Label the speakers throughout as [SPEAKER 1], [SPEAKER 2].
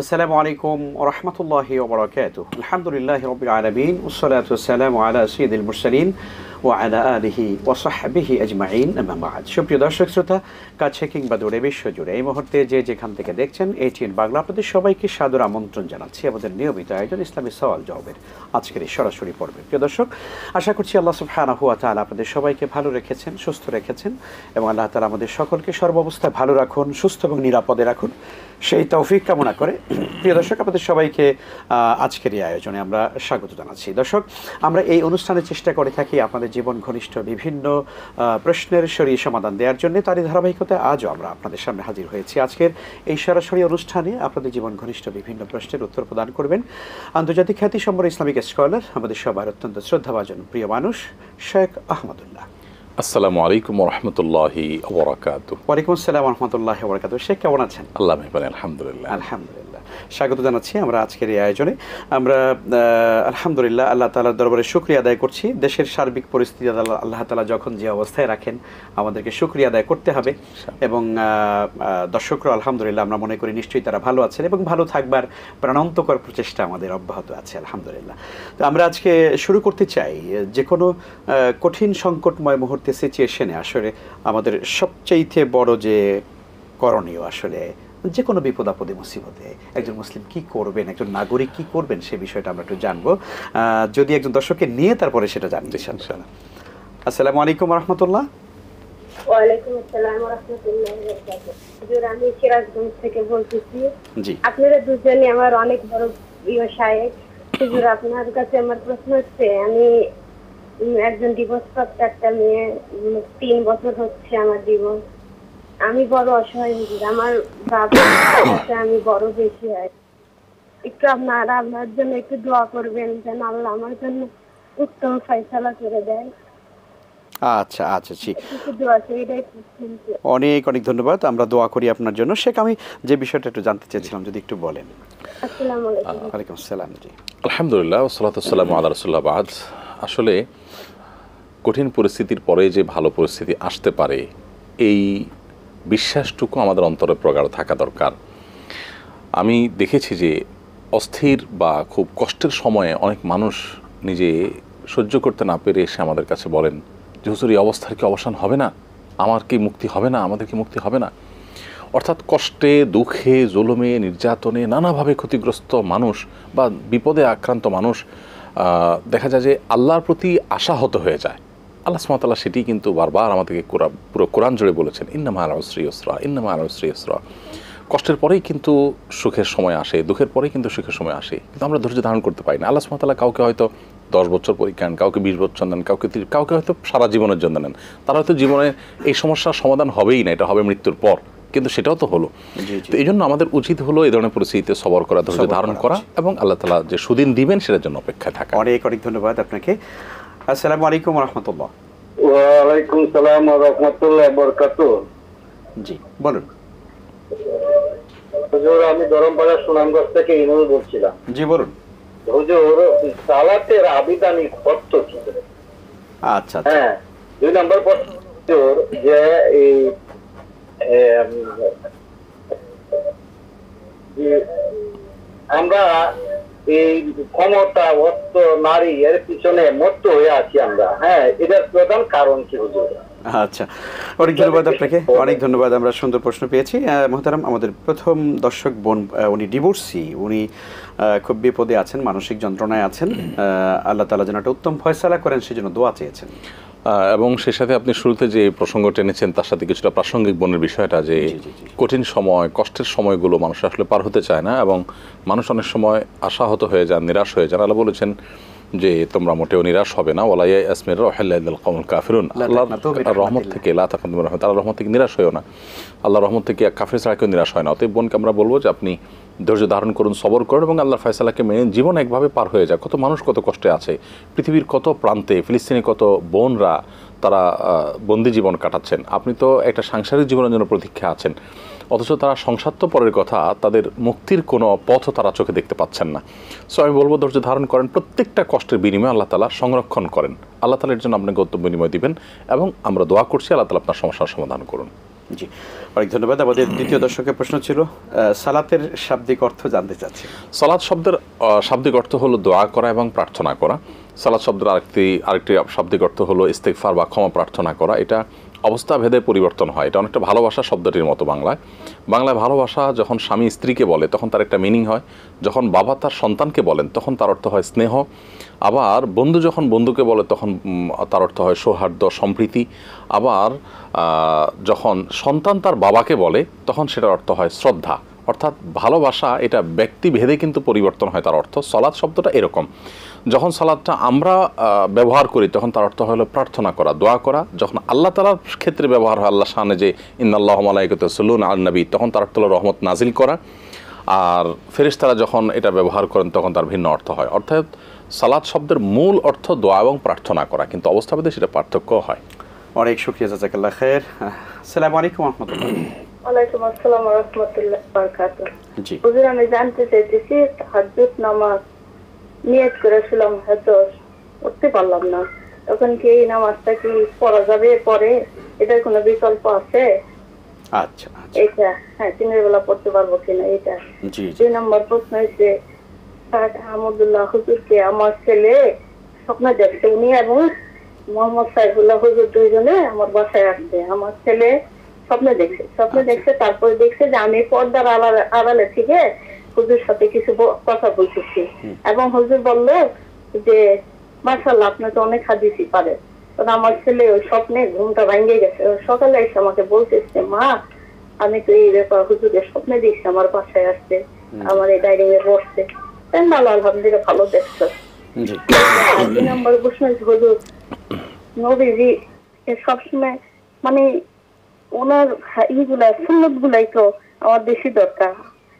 [SPEAKER 1] আসসালামু আলাইকুম ওয়া রাহমাতুল্লাহি ওয়া বারাকাতুহু। আলহামদুলিল্লাহি রাব্বিল আলামিন ওয়াসসালাতু ওয়াসসালামু আলা সাইয়্যিদিল মুরসালিন ওয়া আলা আলিহি ওয়া সাহবিহি আজমাইন, আম্মা বা'দ। সুপ্রিয় দর্শক শ্রোতা, কাছে কিংবা দূরে বিশ্বজুড়ে এই মুহূর্তে যে যেখান থেকে দেখছেন এটিএন বাংলা আপনাদের সবাইকে সাদর আমন্ত্রণ জানাচ্ছি আমাদের নিয়মিত আয়োজন ইসলামী সওয়াল জবাবের আজকের এই সরাসরি পর্বে। প্রিয় দর্শক, আশা করছি আল্লাহ সুবহানাহু ওয়া তাআলা আপনাদের সবাইকে ভালো রেখেছেন, সুস্থ রেখেছেন এবং আল্লাহ তাআলা আমাদের সকলকে সর্বাবস্থায় ভালো রাখুন, সুস্থ এবং নিরাপদে রাখুন, সেই তৌফিক কামনা করে প্রিয় দর্শক আপনাদের সবাইকে আজকের এই আয়োজনে আমরা স্বাগত জানাচ্ছি। দর্শক, আমরা এই অনুষ্ঠানের চেষ্টা করে থাকি আপনাদের জীবন ঘনিষ্ঠ বিভিন্ন প্রশ্নের সরিয়ে সমাধান দেওয়ার জন্য। তারই ধারাবাহিকতায় আজও আমরা আপনাদের সামনে হাজির হয়েছি। আজকের এই সরাসরি অনুষ্ঠানে আপনাদের জীবন ঘনিষ্ঠ বিভিন্ন প্রশ্নের উত্তর প্রদান করবেন আন্তর্জাতিক খ্যাতিসম্পন্ন ইসলামিক স্কলার, আমাদের সবার অত্যন্ত শ্রদ্ধাভাজন প্রিয় মানুষ, শেখ আহমদুল্লাহ।
[SPEAKER 2] আসসালামু আলাইকুম ওয়া রাহমাতুল্লাহি ওয়া বারাকাতুহু।
[SPEAKER 1] ওয়ালাইকুম আসসালাম ওয়া রাহমাতুল্লাহি ওয়া বারাকাতুহু। শেখ, কেমন আছেন?
[SPEAKER 2] আল্লাহ মেহরবান, আলহামদুলিল্লাহ।
[SPEAKER 1] আলহামদুলিল্লাহ, স্বাগত জানাচ্ছি আমরা আজকের এই আয়োজনে। আমরা আলহামদুলিল্লাহ আল্লাহ তাআলার দরবারে শুকরিয়া আদায় করছি। দেশের সার্বিক পরিস্থিতি আল্লাহ তাআলা যখন যে অবস্থায় রাখেন আমাদেরকে শুকরিয়া আদায় করতে হবে এবং দর্শকরা আলহামদুলিল্লাহ আমরা মনে করি নিশ্চয়ই তারা ভালো আছেন এবং ভালো থাকবার প্রাণান্তকর প্রচেষ্টা আমাদের অব্যাহত আছে আলহামদুলিল্লাহ। তো আমরা আজকে শুরু করতে চাই যে কোনো কঠিন সংকটময় মুহূর্তে সিচুয়েশনে আসলে আমাদের সবচাইতে বড় যে করণীয়, আসলে যে কোনো বিপদ আপদে মুসিবতে একজন মুসলিম কি করবেন, একজন নাগরিক কি করবেন, সে বিষয়টা আমরা একটু জানবো, যদি একজন দর্শককে নিয়ে তারপরে সেটা জানতে চান। আসসালামু আলাইকুম ওয়া রাহমাতুল্লাহ।
[SPEAKER 3] ওয়ালাইকুম আসসালাম ওয়া রাহমাতুল্লাহি ওয়া বারাকাতুহু। হুজুর, আমি সিরাজগঞ্জ থেকে বলতেছি।
[SPEAKER 1] জি,
[SPEAKER 3] আপনারা দুজনে আমার অনেক বড় প্রিয় শায়েখ। হুজুর, আপনার কাছে আমার প্রশ্ন হচ্ছে, আমি একজন ডিভোর্সপ্রাপ্ত একটা মেয়ে, 3 বছর হচ্ছে আমার ডিভোর্স। আমি বড় অসহায় হুজুর, আমার বাবার কাছে আমি বড় বেশি হয়। একটু আপনার জন্য একটু দোয়া করবেন যেন আল্লাহ আমার জন্য উত্তম ফয়সালা করে দেয়।
[SPEAKER 1] আচ্ছা আচ্ছা, জি,
[SPEAKER 3] অনেক
[SPEAKER 1] অনেক ধন্যবাদ। আমরা দোয়া করি আপনার জন্য। শেখ, আমি যে বিষয়টা একটু জানতে চেয়েছিলাম যদি একটু বলেন।
[SPEAKER 3] আসসালামু আলাইকুম।
[SPEAKER 1] ওয়ালাইকুম আসসালাম। জি,
[SPEAKER 2] আলহামদুলিল্লাহ ওয়াসসালাতু ওয়াসসালামু আলা রাসূলিল্লাহ বাদ। আসলে কঠিন পরিস্থিতির পরে যে ভালো পরিস্থিতি আসতে পারে এই বিশ্বাসটুকু আমাদের অন্তরে প্রগাঢ় থাকা দরকার। আমি দেখেছি যে অস্থির বা খুব কষ্টের সময়ে অনেক মানুষ নিজে সহ্য করতে না পেরে এসে আমাদের কাছে বলেন যে হুজুর, এই অবস্থার কি অবসান হবে না? আমার কি মুক্তি হবে না? আমাদের কি মুক্তি হবে না? অর্থাৎ কষ্টে, দুঃখে, জুলুমে, নির্যাতনে নানাভাবে ক্ষতিগ্রস্ত মানুষ বা বিপদে আক্রান্ত মানুষ দেখা যায় যে আল্লাহর প্রতি আশাহত হয়ে যায়। আল্লাহ সুবহানাহু ওয়া তাআলা সেটি কিন্তু বারবার আমাদেরকে পুরো কোরআন জুড়ে বলেছেন, ইন্না মা'আল উসরি ইউসরা, ইন্না মা'আল উসরি ইউসরা। কষ্টের পরেই কিন্তু সুখের সময় আসে, দুঃখের পরেই কিন্তু সুখের সময় আসে, কিন্তু আমরা ধৈর্য ধারণ করতে পারি না। আল্লাহ সুবহানাহু ওয়া তাআলা কাউকে হয়তো 10 বছর পরীক্ষা নেন, কাউকে 20 বছর নেন, কাউকে হয়তো সারা জীবনের জন্য নেন। তারা হয়তো জীবনে এই সমস্যার সমাধান হবেই না, এটা হবে মৃত্যুর পর, কিন্তু সেটাও তো হলো। তো এই জন্য আমাদের উচিত হলো এই ধরনের পরিস্থিতিতে সবর করা, ধৈর্য ধারণ করা এবং আল্লাহ তাআলা যে সুদিন দিবেন সেটার জন্য অপেক্ষায় থাকা।
[SPEAKER 1] অনেক ধন্যবাদ আপনাকে। আসসালামু আলাইকুম ওয়া রাহমাতুল্লাহ।
[SPEAKER 4] ওয়ালাইকুম সালাম ওয়া রাহমাতুল্লাহি ওয়া বারাকাতুহু।
[SPEAKER 1] জি, বলুন।
[SPEAKER 4] হুজুর, আমি ধরমপাড়া সুনামগঞ্জ থেকে ইমন বলছিলাম।
[SPEAKER 1] জি, বলুন।
[SPEAKER 4] হুজুর, সালাতের আবিধানিক অর্থ কি?
[SPEAKER 1] আচ্ছা,
[SPEAKER 4] হ্যাঁ, 2 নম্বর প্রশ্ন হুজুর, যে এই আমরা এই ক্ষমতা, অর্থ, নারী এর পিছনে মত্ত হয়ে আছি আমরা। হ্যাঁ, এটার প্রধান কারণ কি হুজুর?
[SPEAKER 1] আচ্ছা, অনেক ধন্যবাদ আপনাকে, অনেক ধন্যবাদ। আমরা সুন্দর প্রশ্ন পেয়েছি। মোহতারাম, আমাদের প্রথম দর্শক বোন, উনি ডিভোর্সি, উনি খুব বিপদে আছেন, মানসিক যন্ত্রণায় আছেন। আল্লাহ তাআলা যেন একটা উত্তম ফয়সালা করেন সেজন্য দোয়া চেয়েছেন।
[SPEAKER 2] এবং সেই সাথে আপনি শুরুতে যে প্রসঙ্গ টেনেছেন তার সাথে কিছুটা প্রাসঙ্গিক বোনের বিষয়টা, যে কঠিন সময়, কষ্টের সময়গুলো মানুষ আসলে পার হতে চায় না এবং মানুষ অনেক সময় আশাহত হয়ে যান, নিরাশ হয়ে যান। আল্লাহ বলেছেন যে তোমরা মোটেও নিরাশ হবে না, ওয়ালা ইয়াসমির রাহিল্লাহিল কওমুল কাফিরুন। আল্লাহর রহমত থেকে, লা তাকনাতু মির রাহমাতিল্লাহ, আল্লাহর রহমত থেকে নিরাশ হয়ও না। আল্লাহর রহমত থেকে কাফির ছাড়া কেউ নিরাশ হয় না। অতএব বোনকে আমরা বলবো যে আপনি ধৈর্য ধারণ করুন, সবর করুন এবং আল্লাহর ফয়সালাকে মেনে জীবন একভাবে পার হয়ে যায়। কত মানুষ কত কষ্টে আছে, পৃথিবীর কত প্রান্তে, ফিলিস্তিনে কত বোনরা তারা বন্দি জীবন কাটাচ্ছেন। আপনি তো একটা সাংসারিক জীবনের জন্য প্রতীক্ষা আছেন, অথচ তারা সংসার তো পরের কথা, তাদের মুক্তির কোনো পথও তারা চোখে দেখতে পাচ্ছেন না। সো আমি বলবো ধৈর্য ধারণ করেন, প্রত্যেকটা কষ্টের বিনিময়ে আল্লাহ তাআলা সংরক্ষণ করেন। আল্লাহ তাআলা এর জন্য আপনাকে উত্তম বিনিময় দিবেন এবং আমরা দোয়া করছি আল্লাহ তাআলা আপনার সমস্যার সমাধান করুন।
[SPEAKER 1] জি, অনেক ধন্যবাদ। আমাদের দ্বিতীয় দর্শকের প্রশ্ন ছিল সালাতের শাব্দিক অর্থ জানতে চাচ্ছি।
[SPEAKER 2] সালাত শব্দের শাব্দিক অর্থ হলো দোয়া করা এবং প্রার্থনা করা। সালাত শব্দের আরেকটি শাব্দিক অর্থ হলো ইস্তেগফার বা ক্ষমা প্রার্থনা করা। এটা অবস্থা ভেদে পরিবর্তন হয়। এটা অনেকটা ভালোবাসা শব্দটির মতো বাংলায় ভালোবাসা যখন স্বামী স্ত্রীকে বলে তখন তার একটা মিনিং হয়, যখন বাবা তার সন্তানকে বলেন তখন তার অর্থ হয় স্নেহ, আবার বন্ধু যখন বন্ধুকে বলে তখন তার অর্থ হয় সৌহার্দ্য সম্প্রীতি, আবার যখন সন্তান তার বাবাকে বলে তখন সেটার অর্থ হয় শ্রদ্ধা। অর্থাৎ ভালোবাসা এটা ব্যক্তিভেদে কিন্তু পরিবর্তন হয় তার অর্থ। সালাত শব্দটা এরকম, যখন সালাতটা আমরা ব্যবহার করি তখন তার অর্থ হলো প্রার্থনা করা, দোয়া করা। যখন আল্লাহ তাআলার ক্ষেত্রে ব্যবহার হয় আল্লাহ শানে যে ইন্নাল্লাহু ওয়া মালাইকাতুহু ইউসাল্লুনা আলান নবী, তখন তার অর্থ হলো রহমত নাজিল করা। আর ফেরেশতারা যখন এটা ব্যবহার করেন তখন তার ভিন্ন অর্থ হয়। অর্থাৎ সালাত শব্দের মূল অর্থ দোয়া এবং প্রার্থনা করা, কিন্তু অবস্থাভেদে সেটা পার্থক্য হয়।
[SPEAKER 1] অনেক শুকরিয়া, জাযাকাল্লাহ খায়ের। আসসালামু আলাইকুম ওয়া রাহমাতুল্লাহ।
[SPEAKER 3] ওয়ালাইকুম আসসালাম ওয়া রাহমাতুল্লাহি ওয়া বারাকাতুহু।
[SPEAKER 1] জি,
[SPEAKER 3] হুজুর, আমি জানতে চাইতেছি তাহাজ্জুদ নামাজ নিয়ত করেছিলাম, হয়তো উঠতে পারলাম না, তখন কি এই নামাজটা কি পড়া যাবে? পরে এটার কোনো বিকল্প আছে?
[SPEAKER 1] আচ্ছা,
[SPEAKER 3] এটা দিনের বেলা পড়তে পারবো কিনা এটা।
[SPEAKER 1] জি,
[SPEAKER 3] 2 নম্বর প্রশ্ন হচ্ছে আহমদুল্লাহ হুজুরকে আমার ছেলে স্বপ্ন দেখছে, উনি এবং মোহাম্মদ সাইফুল্লাহ হুজুর দুইজনে আমার বাসায় আসছে। আমার ছেলে স্বপ্ন দেখছে, তারপরে দেখছে যে আমি পর্দার আড়ালে থেকে হুজুর সাথে কিছু কথা বলতেছি, এবং হুজুর বললো যে মাশাআল্লাহ আপনি তো অনেক হাদিসই পারেন। তখন আমার ছেলে ওই স্বপ্নে ঘুমটা ভেঙে গেছে। সকালে এসে আমাকে বলতেছে, মা আমি তো এই ব্যাপার হুজুরের স্বপ্নে দেখছি, আমার বাসায় আসছে, আমার এই ডাইনিং এ বসছে। ভালো, আলহামদুলিল্লাহ ভালো দেখছো।
[SPEAKER 1] জি,
[SPEAKER 3] 2 নম্বর প্রশ্ন হুজুর, নবীজি সবসময় মানে ওনার ইগুলা সুন্নত গুলাই তো আমার বেশি দরকার,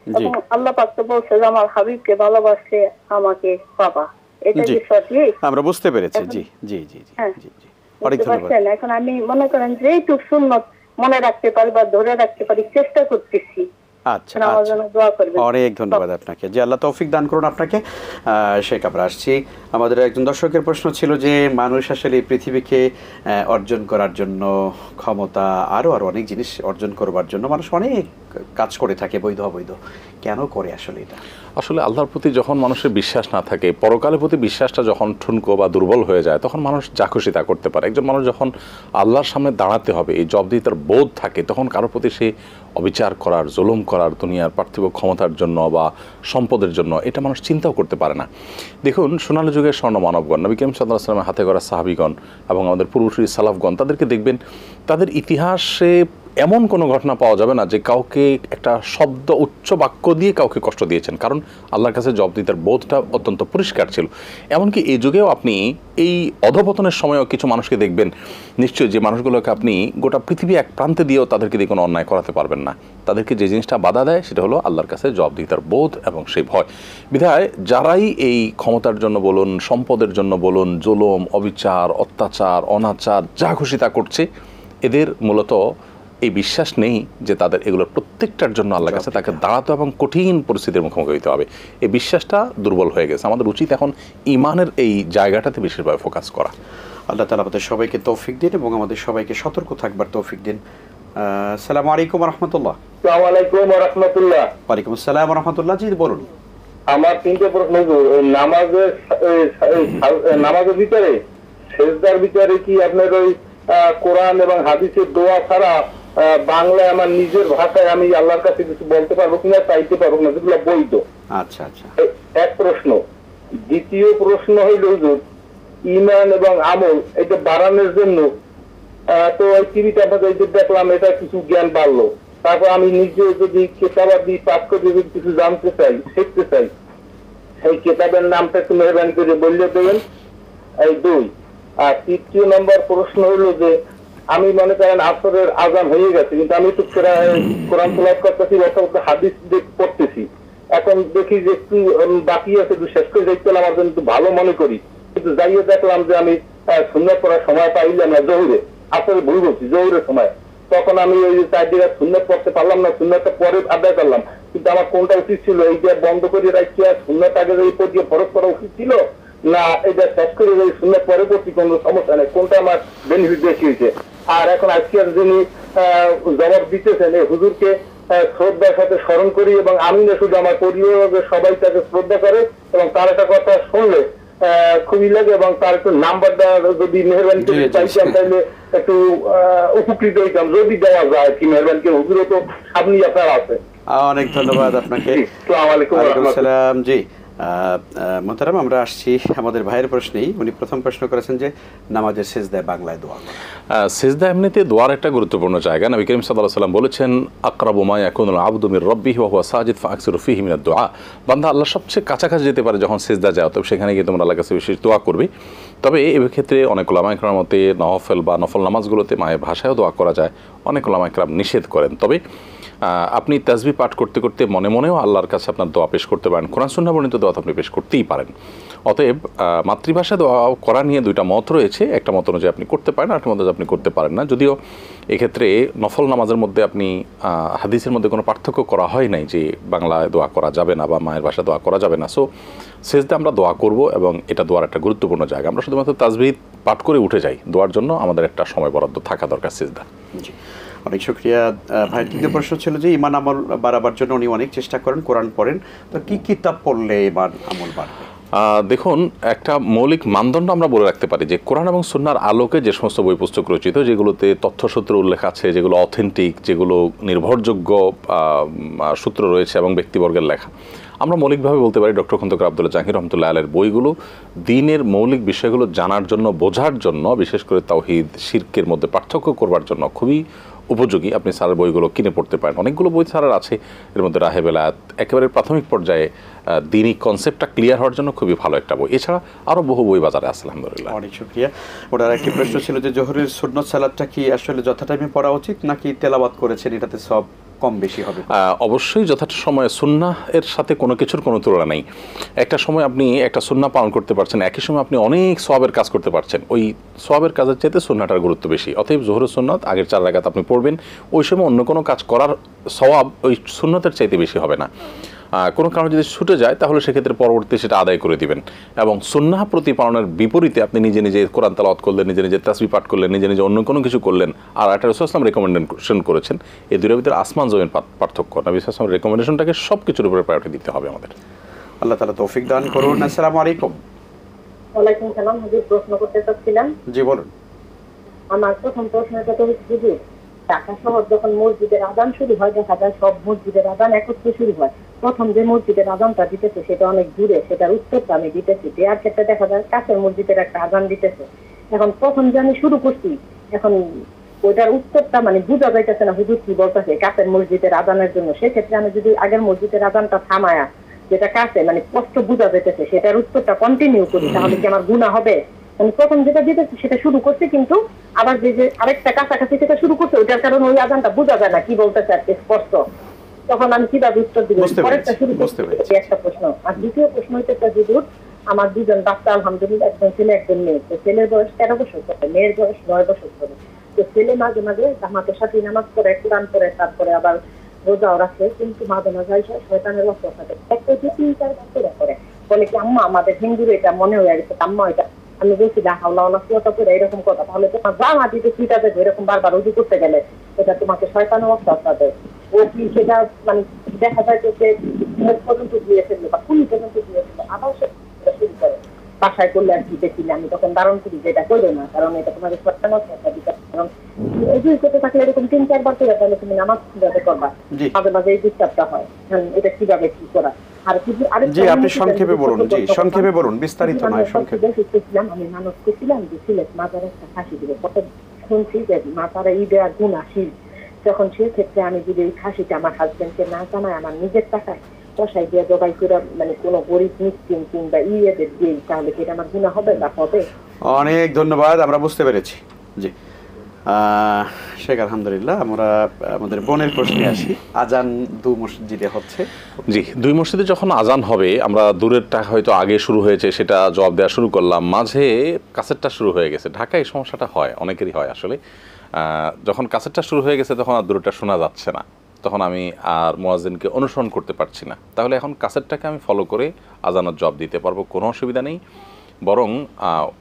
[SPEAKER 3] এবং আল্লাহ পাক তো বলছে যে আমার হাবিবকে ভালোবাসে আমাকে পাবা। এটা কি সঠিক?
[SPEAKER 1] আমরা বুঝতে পেরেছি। জি জি জি জি জি, অনেক ধন্যবাদ।
[SPEAKER 3] এখন আমি মনে করেন যে এইটুক সুন্নত মনে রাখতে পারি বা ধরে রাখতে পারি, চেষ্টা করতেছি।
[SPEAKER 1] আচ্ছা, অনেক ধন্যবাদ আপনাকে। যে আল্লাহ তৌফিক দান করুন আপনাকে। শেখ, আমরা আসছি। আমাদের একজন দর্শকের প্রশ্ন ছিল যে মানুষ আসলে এই পৃথিবীকে অর্জন করার জন্য, ক্ষমতা আরো অনেক জিনিস অর্জন করবার জন্য মানুষ অনেক কাজ করে থাকে, বৈধ অবৈধ, কেন করে আসলে এটা?
[SPEAKER 2] আসলে আল্লাহর প্রতি যখন মানুষের বিশ্বাস না থাকে, পরকালের প্রতি বিশ্বাসটা যখন ঠুনকো বা দুর্বল হয়ে যায়, তখন মানুষ যা খুশি তা করতে পারে। একজন মানুষ যখন আল্লাহর সামনে দাঁড়াতে হবে, এই জবাবদিহিতার বোধ থাকে, তখন কারোর প্রতি সে অবিচার করার, জুলুম করার, দুনিয়ার পার্থিব ক্ষমতার জন্য বা সম্পদের জন্য এটা মানুষ চিন্তাও করতে পারে না। দেখুন, সোনালী যুগের স্বর্ণ মানবগণ, নবী করিম সাল্লাল্লাহু আলাইহি ওয়াসাল্লামের হাতে গড়া সাহাবীগণ এবং আমাদের পূর্বসূরি সালাফগণ, তাদেরকে দেখবেন তাদের ইতিহাসে এমন কোনো ঘটনা পাওয়া যাবে না যে কাউকে একটা শব্দ, উচ্চ বাক্য দিয়ে কাউকে কষ্ট দিয়েছেন, কারণ আল্লাহর কাছে জবাবদিহিতার বোধটা অত্যন্ত পরিষ্কার ছিল। এমনকি এই যুগেও আপনি এই অধপতনের সময়ও কিছু মানুষকে দেখবেন, নিশ্চয়ই যে মানুষগুলোকে আপনি গোটা পৃথিবী এক প্রান্তে দিয়েও তাদেরকে দিয়ে কোনো অন্যায় করাতে পারবেন না। তাদেরকে যে জিনিসটা বাধা দেয় সেটা হলো আল্লাহর কাছে জবাবদিহিতার বোধ এবং সেই ভয়। বিধায় যারাই এই ক্ষমতার জন্য বলুন, সম্পদের জন্য বলুন, জুলুম, অবিচার, অত্যাচার, অনাচার যা খুশি তা করছে, এদের মূলত এই বিশ্বাস নেই যে তাদের এগুলোর প্রত্যেকটার জন্য আল্লাহর কাছে তাকে দাঁড়াতে এবং কঠিন পরিস্থিতির মুখোমুখি হতে হবে। এই বিশ্বাসটা দুর্বল হয়ে গেছে। আমাদের উচিত এখন ইমানের এই জায়গাটাতে বিশেষভাবে ফোকাস করা।
[SPEAKER 1] আল্লাহ তাআলা আমাদের সবাইকে তৌফিক দিন এবং আমাদের সবাইকে সতর্ক থাকবার তৌফিক দিন। আসসালামু আলাইকুম ওয়া রাহমাতুল্লাহ।
[SPEAKER 4] আসসালামু আলাইকুম ওয়া রাহমাতুল্লাহ।
[SPEAKER 1] ওয়ালাইকুম আসসালাম ওয়া রাহমাতুল্লাহ। জি বলুন।
[SPEAKER 4] আমার 3টে প্রশ্ন। নামাজের ভিতরে, সেজদার ভিতরে কি আপনার ওই কোরআন এবং হাদিসের দোয়া ছাড়া বাংলায় আমার নিজের ভাষায় আমি আল্লাহর কাছে কিছু বলতে পারবো কিনা, চাইতে পারবো না, যেগুলো বৈধ?
[SPEAKER 1] আচ্ছা আচ্ছা,
[SPEAKER 4] এক প্রশ্ন। দ্বিতীয় প্রশ্ন হইল হুজুর, ঈমান এবং আমল এটা বাড়ানোর জন্য তো ওই টিভিতে আপনাদের দেখলাম, এটা কিছু জ্ঞান বাড়লো, তারপর আমি নিজে যদি কেতাবাদি পাঠ করে যদি কিছু জানতে চাই, শিখতে চাই, সেই কেতাবের নামটা একটু মেহরবানি করে বললে দেবেন। এই 2। আর 3 নম্বর প্রশ্ন হইল যে আমি মনে করেন আসরের আজান হয়ে গেছে, কিন্তু আমি একটু কোরআন তেলাওয়াত করতেছি অথবা হাদিস পড়তেছি, এখন দেখি যে একটু বাকি আছে, একটু শেষ করে দেখতে আমার জন্য একটু ভালো মনে করি, কিন্তু যাইয়ে দেখলাম যে আমি সুন্নাত পড়ার সময় পাইলাম না, জহুরে, আসলে ভুল বলছি, জহুরের সময়, তখন আমি ওই 4 দিকে সুন্নাত পড়তে পারলাম না, সুন্নাতটা পরে আদায় করলাম, কিন্তু আমার কোনটা উচিত ছিল? এইটা বন্ধ করে রাখিয়া সুন্নাত আগে এই পর্যায়ে ফরজ করা উচিত ছিল, না এটা শেষ করে সুন্নাত পরে পড়ছি কোনো সমস্যা নেই, কোনটা আমার বেনিফিট বেশি হয়েছে? আর এখন আজকের যিনি জবাব দিতেছেন এই হুজুরকে শ্রদ্ধার সাথে স্মরণ করি, এবং আমি না শুধু আমার পরিবারের সবাই তাকে শ্রদ্ধা করে, এবং তার একটা কথা শুনলে খুবই লাগে, এবং তার একটু নাম্বারটা যদি মেহরবানি করে চাইতাম তাহলে একটু উপকৃত হইতাম, যদি দেওয়া যায় কি মেহরবানি করে। হুজুরও তো সামনে আপনার আছে।
[SPEAKER 1] অনেক ধন্যবাদ আপনাকে।
[SPEAKER 4] আসসালামু আলাইকুম।
[SPEAKER 1] ওয়ালাইকুম আসসালাম। জি মোহতারাম, আমরা আসছি আমাদের ভাইয়ের প্রশ্নেই। উনি প্রথম প্রশ্ন করেছেন যে নামাজের সিজদায় বাংলায় দোয়া।
[SPEAKER 2] সিজদা এমনিতে দোয়ার একটা গুরুত্বপূর্ণ জায়গা। নবী করিম সাল্লাল্লাহু আলাইহি ওয়াসাল্লাম বলেছেন, আকরাবু মা ইয়াকুনুল আবদু মির রাব্বিহি ওয়া হুয়া সাজিদ ফাআকসিরু ফীহি মিনাদ দুআ। বান্দা আল্লাহর সবচেয়ে কাছাকাছি যেতে পারে যখন সিজদা যায়, তবে সেখানে গিয়ে তোমরা আল্লাহর কাছে বিশেষ দোয়া করবে। তবে এই ক্ষেত্রে অনেক উলামায়ে কেরামের মতে নফল বা নফল নামাজগুলোতে মায়ের ভাষায়ও দোয়া করা যায়, অনেক উলামায়ে কেরাম নিষেধ করেন। তবে আপনি তাসবিহ পাঠ করতে করতে মনে মনেও আল্লাহর কাছে আপনার দোয়া পেশ করতে পারেন, কোরআন সুন্নাহ বর্ণিত দোয়া আপনি পেশ করতেই পারেন। অতএব মাতৃভাষা দোয়া করা নিয়ে দুইটা মত রয়েছে। একটা মত অনুযায়ী আপনি করতে পারেন, আরেকটা মত আপনি করতে পারেন না। যদিও এক্ষেত্রে নফল নামাজের মধ্যে আপনি হাদিসের মধ্যে কোনো পার্থক্য করা হয় নাই যে বাংলায় দোয়া করা যাবে না বা মায়ের ভাষা দোয়া করা যাবে না। সো সেজদা আমরা দোয়া করব, এবং এটা দোয়ার একটা গুরুত্বপূর্ণ জায়গা। আমরা শুধুমাত্র তাসবিহ পাঠ করে উঠে যাই, দোয়ার জন্য আমাদের একটা সময় বরাদ্দ থাকা দরকার সিজদা।
[SPEAKER 1] জি, অনেক শুকরিয়া ভাই। দ্বিতীয় প্রশ্ন ছিল যে ইমান আমল বাড়াবার জন্য উনি অনেক চেষ্টা করেন, কোরআন পড়েন, তো কি কিতাব পড়লে ইমান আমল বাড়বে?
[SPEAKER 2] দেখুন, একটা মৌলিক মানদণ্ড আমরা বলে রাখতে পারি যে কোরআন এবং সুন্নাহর আলোকে যে সমস্ত বই পুস্তক রচিত, যেগুলোতে তথ্যসূত্র উল্লেখ আছে, যেগুলো অথেন্টিক, যেগুলো নির্ভরযোগ্য সূত্র রয়েছে এবং ব্যক্তিবর্গের লেখা, আমরা মৌলিকভাবে বলতে পারি ডক্টর খন্দকার আব্দুল্লাহ জাহির রহমতুল্লাহ আলাইহির বইগুলো দ্বীনের মৌলিক বিষয়গুলো জানার জন্য, বোঝার জন্য, বিশেষ করে তাওহীদ শিরকের মধ্যে পার্থক্য করবার জন্য খুবই উপযোগী। আপনি স্যারের বইগুলো কিনে পড়তে পারেন। অনেকগুলো বই স্যারের আছে, এর মধ্যে রাহে বেলায়েত একেবারে প্রাথমিক পর্যায়ে দ্বীনি কনসেপ্টটা ক্লিয়ার হওয়ার জন্য খুবই ভালো একটা বই। এছাড়া আরও বহু বই বাজারে আছে আলহামদুলিল্লাহ।
[SPEAKER 1] অনেক শুকরিয়া। ওটার একটি প্রশ্ন ছিল যে জোহরের সুন্নত সালাতটা কি আসলে যথা টাইমে পড়া উচিত, নাকি তেলাওয়াত করেছেন এটাতে সব কম বেশি হবে?
[SPEAKER 2] অবশ্যই যথার্থ সময়ে। সুন্নাহ এর সাথে কোনো কিছুর কোনো তুলনা নেই। একটা সময় আপনি একটা সুন্নাহ পালন করতে পারছেন, একই সময় আপনি অনেক সওয়াবের কাজ করতে পারছেন। ওই সওয়াবের কাজের চাইতে সুন্নাহটার গুরুত্ব বেশি। অতএব জোহরের সুন্নাত আগের 4 রাকাত আপনি পড়বেন, ওই সময় অন্য কোনো কাজ করার সওয়াব ওই সুন্নতের চাইতে বেশি হবে না। কোনো কারণে যদি ছুটে যায় তাহলে সেক্ষেত্রে পরবর্তী সেটা আদায় করে দিবেন। এবং সুন্নাহ প্রতিপালনের বিপরীতে আপনি নিজে নিজে কোরআন তেলাওয়াত করলেন, নিজে নিজে তাসবিহ পাঠ করলেন, নিজে নিজে অন্য কোনো কিছু করলেন, আর একটা রাসূল সাল্লাল্লাহু আলাইহি ওয়াসাল্লাম রেকমেন্ডেশন করেছেন, এই দুটোর ভিতরে আসমান জমিন পার্থক্য। নবী সাল্লাল্লাহু আলাইহি ওয়াসাল্লামের রেকমেন্ডেশনটাকে সব কিছুর উপরে প্রায়োরিটি দিতে হবে আমাদের।
[SPEAKER 1] আল্লাহ তাআলা তৌফিক দান করুন। আসসালামু আলাইকুম।
[SPEAKER 3] ওয়ালাইকুম সালাম। হুজুর, প্রশ্ন করতে চাচ্ছিলাম।
[SPEAKER 1] জি বলুন।
[SPEAKER 3] আমার প্রথম প্রশ্নটা তো হচ্ছে, হুজুর ঢাকা শহর যখন মসজিদের আযান শুরু হয়, দেখা যায় সব মসজিদের আযান একত্রে শুরু হয়। প্রথম যে মসজিদের আযানটা দিতেছে সেটা অনেক দূরে, সেটার উত্তরটা আমি দিতেছি। দেওয়ার ক্ষেত্রে দেখা যায় কাছের মসজিদের একটা আযান দিতেছে। এখন প্রথম যে আমি শুরু করছি, এখন ওইটার উত্তরটা মানে বোঝা যাইতেছে না হুজুর কি বলতেছে কাছের মসজিদের আযানের জন্য। সেক্ষেত্রে আমি যদি আগের মসজিদের আযানটা থামায়া, যেটা কাছে মানে স্পষ্ট বোঝা যাইতেছে, সেটার উত্তরটা কন্টিনিউ করি, তাহলে কি আমার গুনাহ হবে? আমি প্রথম যেটা দিতেছি সেটা শুরু করছি, কিন্তু আবার যে আরেকটা কাছাকাছি সেটা শুরু করছে, ওইটার কারণে ওই আযানটা বোঝা যায় না কি বলতেছে আর কি স্পষ্ট। তখন আমি কিভাবে উত্তর দিব? পরেরটা শুরু করতে একটা প্রশ্ন। আর দ্বিতীয় প্রশ্ন হচ্ছে, হুজুর আমার 2 জন বাচ্চা আলহামদুলিল্লাহ, একজন ছেলে একজন মেয়ে। তো ছেলের বয়স 13 বছর করে, মেয়ের বয়স 9 বছর করে। তো ছেলে মাঝে মাঝে জামাতের সাথে নামাজ পড়ে, কোরআন পড়ে, তারপরে আবার রোজাও রাখে, কিন্তু মাঝে মাঝে শয়তানের ওয়াসওয়াসা থাকে। একটা 3-4 বছর করে বলে কি, আম্মা আমাদের হিন্দুর এটা মনে হয়ে গেছে, আম্মা এটা আমি বলছি না হাওলা ওয়ালা কুয়াটা করে এরকম কথা, তাহলে তোমার জামা দিতে চিটা দেবে, এরকম বারবার উজু করতে গেলে এটা তোমাকে শয়তানের ওয়াসওয়াসা দেয়। ও কি সেটা মানে দেখা যায় যে মুখ পর্যন্ত দিয়ে ফেললো বা কুলি পর্যন্ত দিয়ে ফেললো, আবার সে শুরু করে। বাসায় করলে আর কি দেখিলে আমি তখন বারণ করি যে এটা করবে না, কারণ এটা তোমাদের শয়তানের ওয়াসওয়াসা দিতে। কারণ উজু করতে থাকলে এরকম 3-4 বার করে, তাহলে তুমি নামাজ কিভাবে করবা? মাঝে মাঝে এই ডিস্টার্বটা হয়। এটা কিভাবে কি করা?
[SPEAKER 1] জি আপনি সংক্ষেপে বলুন। জি সংক্ষেপে বলুন, বিস্তারিত নয়, সংক্ষেপে।
[SPEAKER 3] আমি মানুষ করছিলাম যে সিলেট মাজারে একটা খাসি দিবে, কত শুনছি যে মাতারা ঈদে আর গুণ আসি। যখন সেক্ষেত্রে আমি যদি এই খাসিটা আমার হাজবেন্ডকে না জানাই, আমার নিজের টাকায় কষাই দিয়ে জবাই করে মানে কোনো গরিব মিসকিন কিংবা ইয়েদের দিই, তাহলে কি এটা আমার গুণা হবে বা হবে?
[SPEAKER 1] অনেক ধন্যবাদ, আমরা বুঝতে পেরেছি। জি শেখ আলহামদুলিল্লাহ। আমরা আমাদের বোনের প্রশ্নে আসি। আজান 2 মসজিদে হচ্ছে।
[SPEAKER 2] জি, 2 মসজিদে যখন আজান হবে, আমরা দূরেরটা হয়তো আগে শুরু হয়েছে সেটা জবাব দেওয়া শুরু করলাম, মাঝে কাছেরটা শুরু হয়ে গেছে। ঢাকায় এই সমস্যাটা হয়, অনেকেরই হয় আসলে। যখন কাছেরটা শুরু হয়ে গেছে তখন আর দূরেরটা শোনা যাচ্ছে না, তখন আমি আর মুয়াজ্জিনকে অনুসরণ করতে পারছি না। তাহলে এখন কাছেরটাকে আমি ফলো করে আজানের জবাব দিতে পারবো, কোনো অসুবিধা নেই। বরং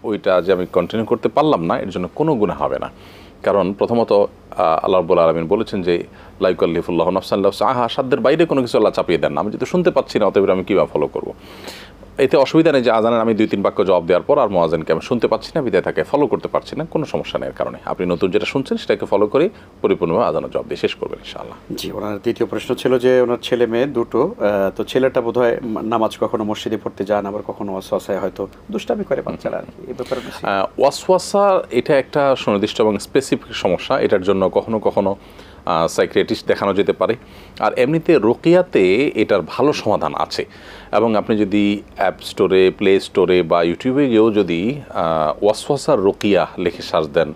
[SPEAKER 2] ওইটা যে আমি কন্টিনিউ করতে পারলাম না, এর জন্য কোনো গুনাহ হবে না। কারণ প্রথমত আল্লাহ রাব্বুল আলামিন বলেছেন যে লা ইউকাল্লিফুল্লাহু নাফসান ইল্লা উসআহা, সাধ্যের বাইরে কোনো কিছু আল্লাহ চাপিয়ে দেন না। আমি যদি শুনতে পাচ্ছি না, অতএব আমি কীভাবে ফলো করবো? এতে অসুবিধা নেই যে আজানের আমি 2-3 বাক্য জবাব দেওয়ার পর আর মুয়াজ্জিনকে আমি শুনতে পাচ্ছি না, বিদায় তাকে ফলো করতে পারছি না, কোনো সমস্যা নেই। কারণে আপনি নতুন যেটা শুনছেন সেটাকে ফলো করে পরিপূর্ণভাবে আজানের জবাব দিয়ে শেষ করবেন ইনশাআল্লাহ।
[SPEAKER 1] জি, ওনার দ্বিতীয় প্রশ্ন ছিল যে ওনার ছেলে মেয়ে দুটো, তো ছেলেটা বোধহয় নামাজ কখনো মসজিদে পড়তে যান, আবার কখনো ওয়াসওয়াসায় হয়তো দুষ্টামি করে বাচ্চারা আর কি, এই ব্যাপারে
[SPEAKER 2] ওয়াসওয়াসা এটা একটা সুনির্দিষ্ট এবং স্পেসিফিক সমস্যা। এটার জন্য কখনো কখনো সাইকিয়াট্রিস্ট দেখানো যেতে পারে। আর এমনিতে রুকিয়াতে এটার ভালো সমাধান আছে, এবং আপনি যদি অ্যাপ স্টোরে, প্লে স্টোরে বা ইউটিউবে গিয়েও যদি ওয়াসওয়াসার রুকিয়া লিখে সার্চ দেন,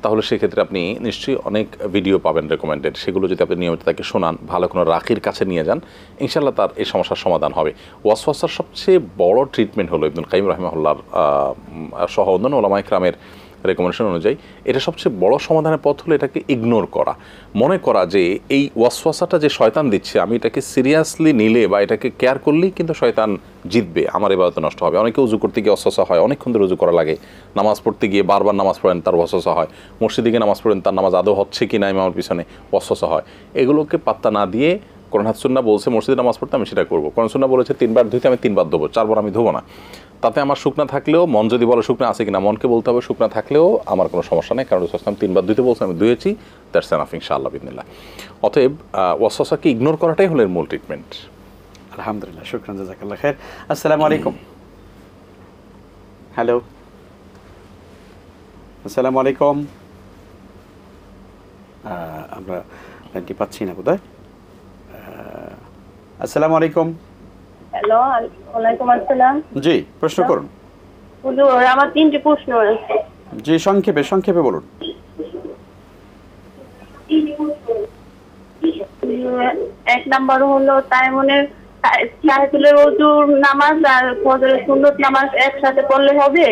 [SPEAKER 2] তাহলে সেক্ষেত্রে আপনি নিশ্চয়ই অনেক ভিডিও পাবেন রেকমেন্ডেড। সেগুলো যদি আপনি নিয়মিত তাকে শোনান, ভালো কোনো রাখির কাছে নিয়ে যান, ইনশাল্লাহ তার এই সমস্যার সমাধান হবে। ওয়াসওয়াসার সবচেয়ে বড় ট্রিটমেন্ট হলো ইবনুল কাইয়িম রাহিমাহুল্লাহর সহ অন্যান্য ওলামা ইকরামের রেকমেন্ডেশন অনুযায়ী এটা সবচেয়ে বড় সমাধানের পথ হলো এটাকে ইগনোর করা, মনে করা যে এই ওয়াসওয়াসাটা যে শয়তান দিচ্ছে, আমি এটাকে সিরিয়াসলি নিলে বা এটাকে কেয়ার করলেই কিন্তু শয়তান জিতবে, আমার ইবাদত নষ্ট হবে। অনেকে উজু করতে গিয়ে ওয়াসওয়াসা হয়, অনেকক্ষণ ধরে উজু করা লাগে, নামাজ পড়তে গিয়ে বারবার নামাজ পড়েন, তার ওয়াসওয়াসা হয়, মসজিদে গিয়ে নামাজ পড়েন, তার নামাজ আদৌ হচ্ছে কি না ইমামের পিছনে ওয়াসওয়াসা হয়। এগুলোকে পাত্তা না দিয়ে কোরআন হাদিস সুন্নাহ বলছে মসজিদে নামাজ পড়তে আমি সেটা করবো, কোরআন সুন্নাহ বলেছে 3 বার ধুইতে আমি 3 বার ধোবো, 4 বার আমি ধোবো না। তাতে আমার শুকনা থাকলেও, মন যদি বলে শুকনা আছে কিনা, মনকে বলতে হবে শুকনা থাকলেও আমার কোনো সমস্যা নেই, কারণ রাসূল 3 বার ধুইতে বলছে, আমি ধুয়েছি, দ্যাটস এনাফ ইনশাআল্লাহ বিদিনিল্লাহ। অতএব ওয়াসওয়াসাকে ইগনোর করাটাই হলো এর মূল ট্রিটমেন্ট।
[SPEAKER 1] আলহামদুলিল্লাহ, শুকরান, জাযাকাল্লাহ খাইর। আসসালামু আলাইকুম। হ্যালো, আসসালামু আলাইকুম। আমরা লাইনটি পাচ্ছি না বোধহয়। আসসালামু আলাইকুম।
[SPEAKER 3] হ্যালো, ওয়ালাইকুম আসসালাম।
[SPEAKER 1] জি, প্রশ্ন করুন।
[SPEAKER 3] হুজুর, আমার 3টি প্রশ্ন আছে।
[SPEAKER 1] জি, সংক্ষেপে বলুন।
[SPEAKER 3] এক নাম্বার হলো তায়াম্মুমের তাহিয়াতুলের ওযুর নামাজ আর ফজরের সুন্নত নামাজ একসাথে পড়লে হবে?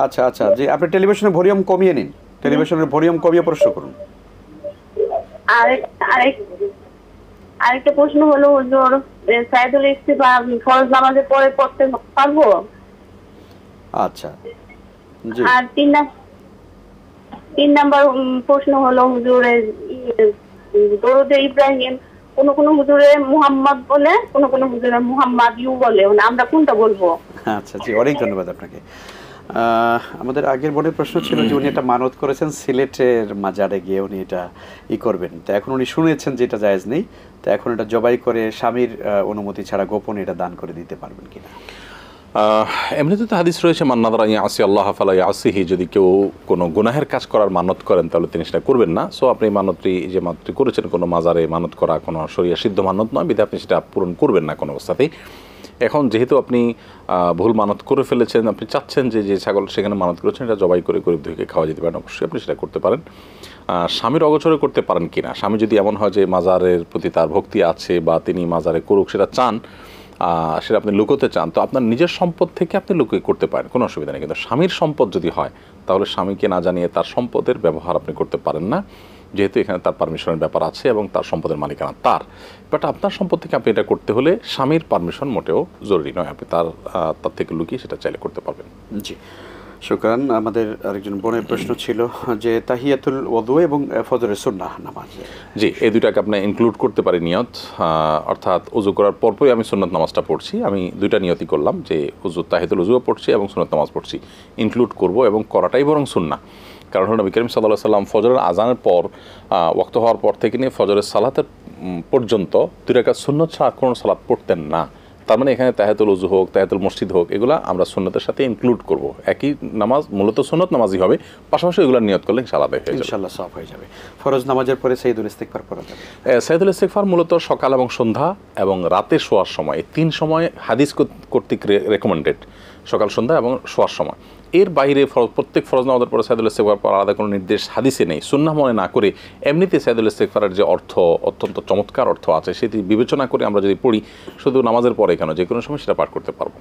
[SPEAKER 1] আচ্ছা আচ্ছা, জি, আপনি টেলিভিশনের ভলিউম কমিয়ে নিন, টেলিভিশনের ভলিউম কমিয়ে প্রশ্ন করুন।
[SPEAKER 3] আরেকটা প্রশ্ন হলো হুজুর, সাইদুল ইস্তিফা ফরজ নামাজের পরে পড়তে পারবো?
[SPEAKER 1] আচ্ছা, জি।
[SPEAKER 3] আর 3 নাম্বার প্রশ্ন হলো হুজুর, দরুদে ইব্রাহিম কোন কোন হুজুরে মুহাম্মদ বলে, কোন কোন হুজুরে মুহাম্মাদ ইউ বলে, আমরা কোনটা বলবো?
[SPEAKER 1] আচ্ছা, জি, অনেক ধন্যবাদ আপনাকে। আমাদের আগের বোনের প্রশ্ন ছিল যে উনি একটা মানত করেছেন সিলেটের মাজারে গিয়ে উনি এটা করবেন, তো এখন উনি শুনেছেন যে এটা জায়েজ নেই, তো এখন এটা জবাই করে স্বামীর অনুমতি ছাড়া গোপনে এটা দান করে দিতে পারবেন কিনা?
[SPEAKER 2] এমনিতে তো হাদিস রয়েছে, মান নাযারা ইয়াসি আল্লাহ ফালা ইয়াসিহি, যদি কেউ কোনো গুনাহের কাজ করার মানত করেন তাহলে তিনি সেটা করবেন না। সো আপনি মানতটি যে মানতটি করেছেন কোনো মাজারে মানত করা কোনো শরিয়া সিদ্ধ মানত নয়, বিধায় আপনি সেটা পূরণ করবেন না কোনো অবস্থাতেই। এখন যেহেতু আপনি ভুল মানত করে ফেলেছেন, আপনি চাচ্ছেন যে ছাগল সেখানে মানত করেছেন এটা জবাই করে গরিব দুঃখীকে খাওয়া যেতে পারেন, অবশ্যই আপনি সেটা করতে পারেন। স্বামীর অগোচরে করতে পারেন কিনা, স্বামী যদি এমন হয় যে মাজারের প্রতি তার ভক্তি আছে বা তিনি মাজারে করুক সেটা চান, সেটা আপনি লুকোতে চান, তো আপনার নিজের সম্পদ থেকে আপনি লুকিয়ে করতে পারেন, কোনো অসুবিধা নেই। কিন্তু স্বামীর সম্পদ যদি হয় তাহলে স্বামীকে না জানিয়ে তার সম্পদের ব্যবহার আপনি করতে পারেন না, যেহেতু এখানে তার পারমিশনের ব্যাপার আছে এবং তার সম্পদের মালিকানা তার। বাট আপনার সম্পদ থেকে আপনি এটা করতে হলে স্বামীর পারমিশন মোটেও জরুরি নয়, আপনি তার থেকে লুকিয়ে সেটা চাইলে করতে পারবেন।
[SPEAKER 1] জি, শুকরান। আমাদের আরেকজন বোনের প্রশ্ন ছিল যে তাহিয়াতুল ওযু এবং ফজরের সুন্নাহ নামাজ,
[SPEAKER 2] জি, এই দুইটাকে আপনি ইনক্লুড করতে পারি নিয়ত, অর্থাৎ উজু করার পরপরই আমি সুন্নত নামাজটা পড়ছি, আমি দুইটা নিয়তই করলাম যে তাহিয়াতুল ওযুও পড়ছি এবং সুন্নত নামাজ পড়ছি, ইনক্লুড করব এবং করাটাই বরং সুন্নাহ। কারণ হলো নবী করিম সাল্লাল্লাহু আলাইহি ওয়াসাল্লাম ফজরের আজানের পর ওয়াক্ত হওয়ার পর থেকে নিয়ে ফজরের সালাতের পর্যন্ত 2 রাকাত সুন্নত ছাড়া কোনো সালাত পড়তেন না। তার মানে এখানে তাহিয়াতুল ওযু হোক, তাহিয়াতুল মসজিদ হোক, এগুলো আমরা সুন্নতের সাথে ইনক্লুড করব। একই নামাজ মূলত সুন্নত নামাজই হবে, পাশাপাশি এগুলো নিয়ত করলে ইনশাআল্লাহ হয়ে যাবে,
[SPEAKER 1] ইনশাআল্লাহ সওয়াব হয়ে যাবে। ফরজ নামাজের পরে সাইয়্যিদুল ইস্তিগফার পড়া যাবে।
[SPEAKER 2] সাইয়্যিদুল ইস্তিগফার মূলত সকাল এবং সন্ধ্যা এবং রাতে শোয়ার সময়, এই 3 সময় হাদিস কর্তৃক রেকমেন্ডেড, সকাল সন্ধ্যা এবং শোয়ার সময়। এর বাইরে প্রত্যেক ফরজ নামাজের পরে সাইয়্যিদুল ইস্তিগফার পড়ার আলাদা কোনো নির্দেশ হাদিসে নেই। সুন্নাহ মনে না করে এমনিতে সাইয়্যিদুল ইস্তিগফারের যে অর্থ, অত্যন্ত চমৎকার অর্থ আছে, সেটি বিবেচনা করে আমরা যদি পড়ি, শুধু নামাজের পরে কেন, যে কোনো সময় সেটা পাঠ করতে পারবো।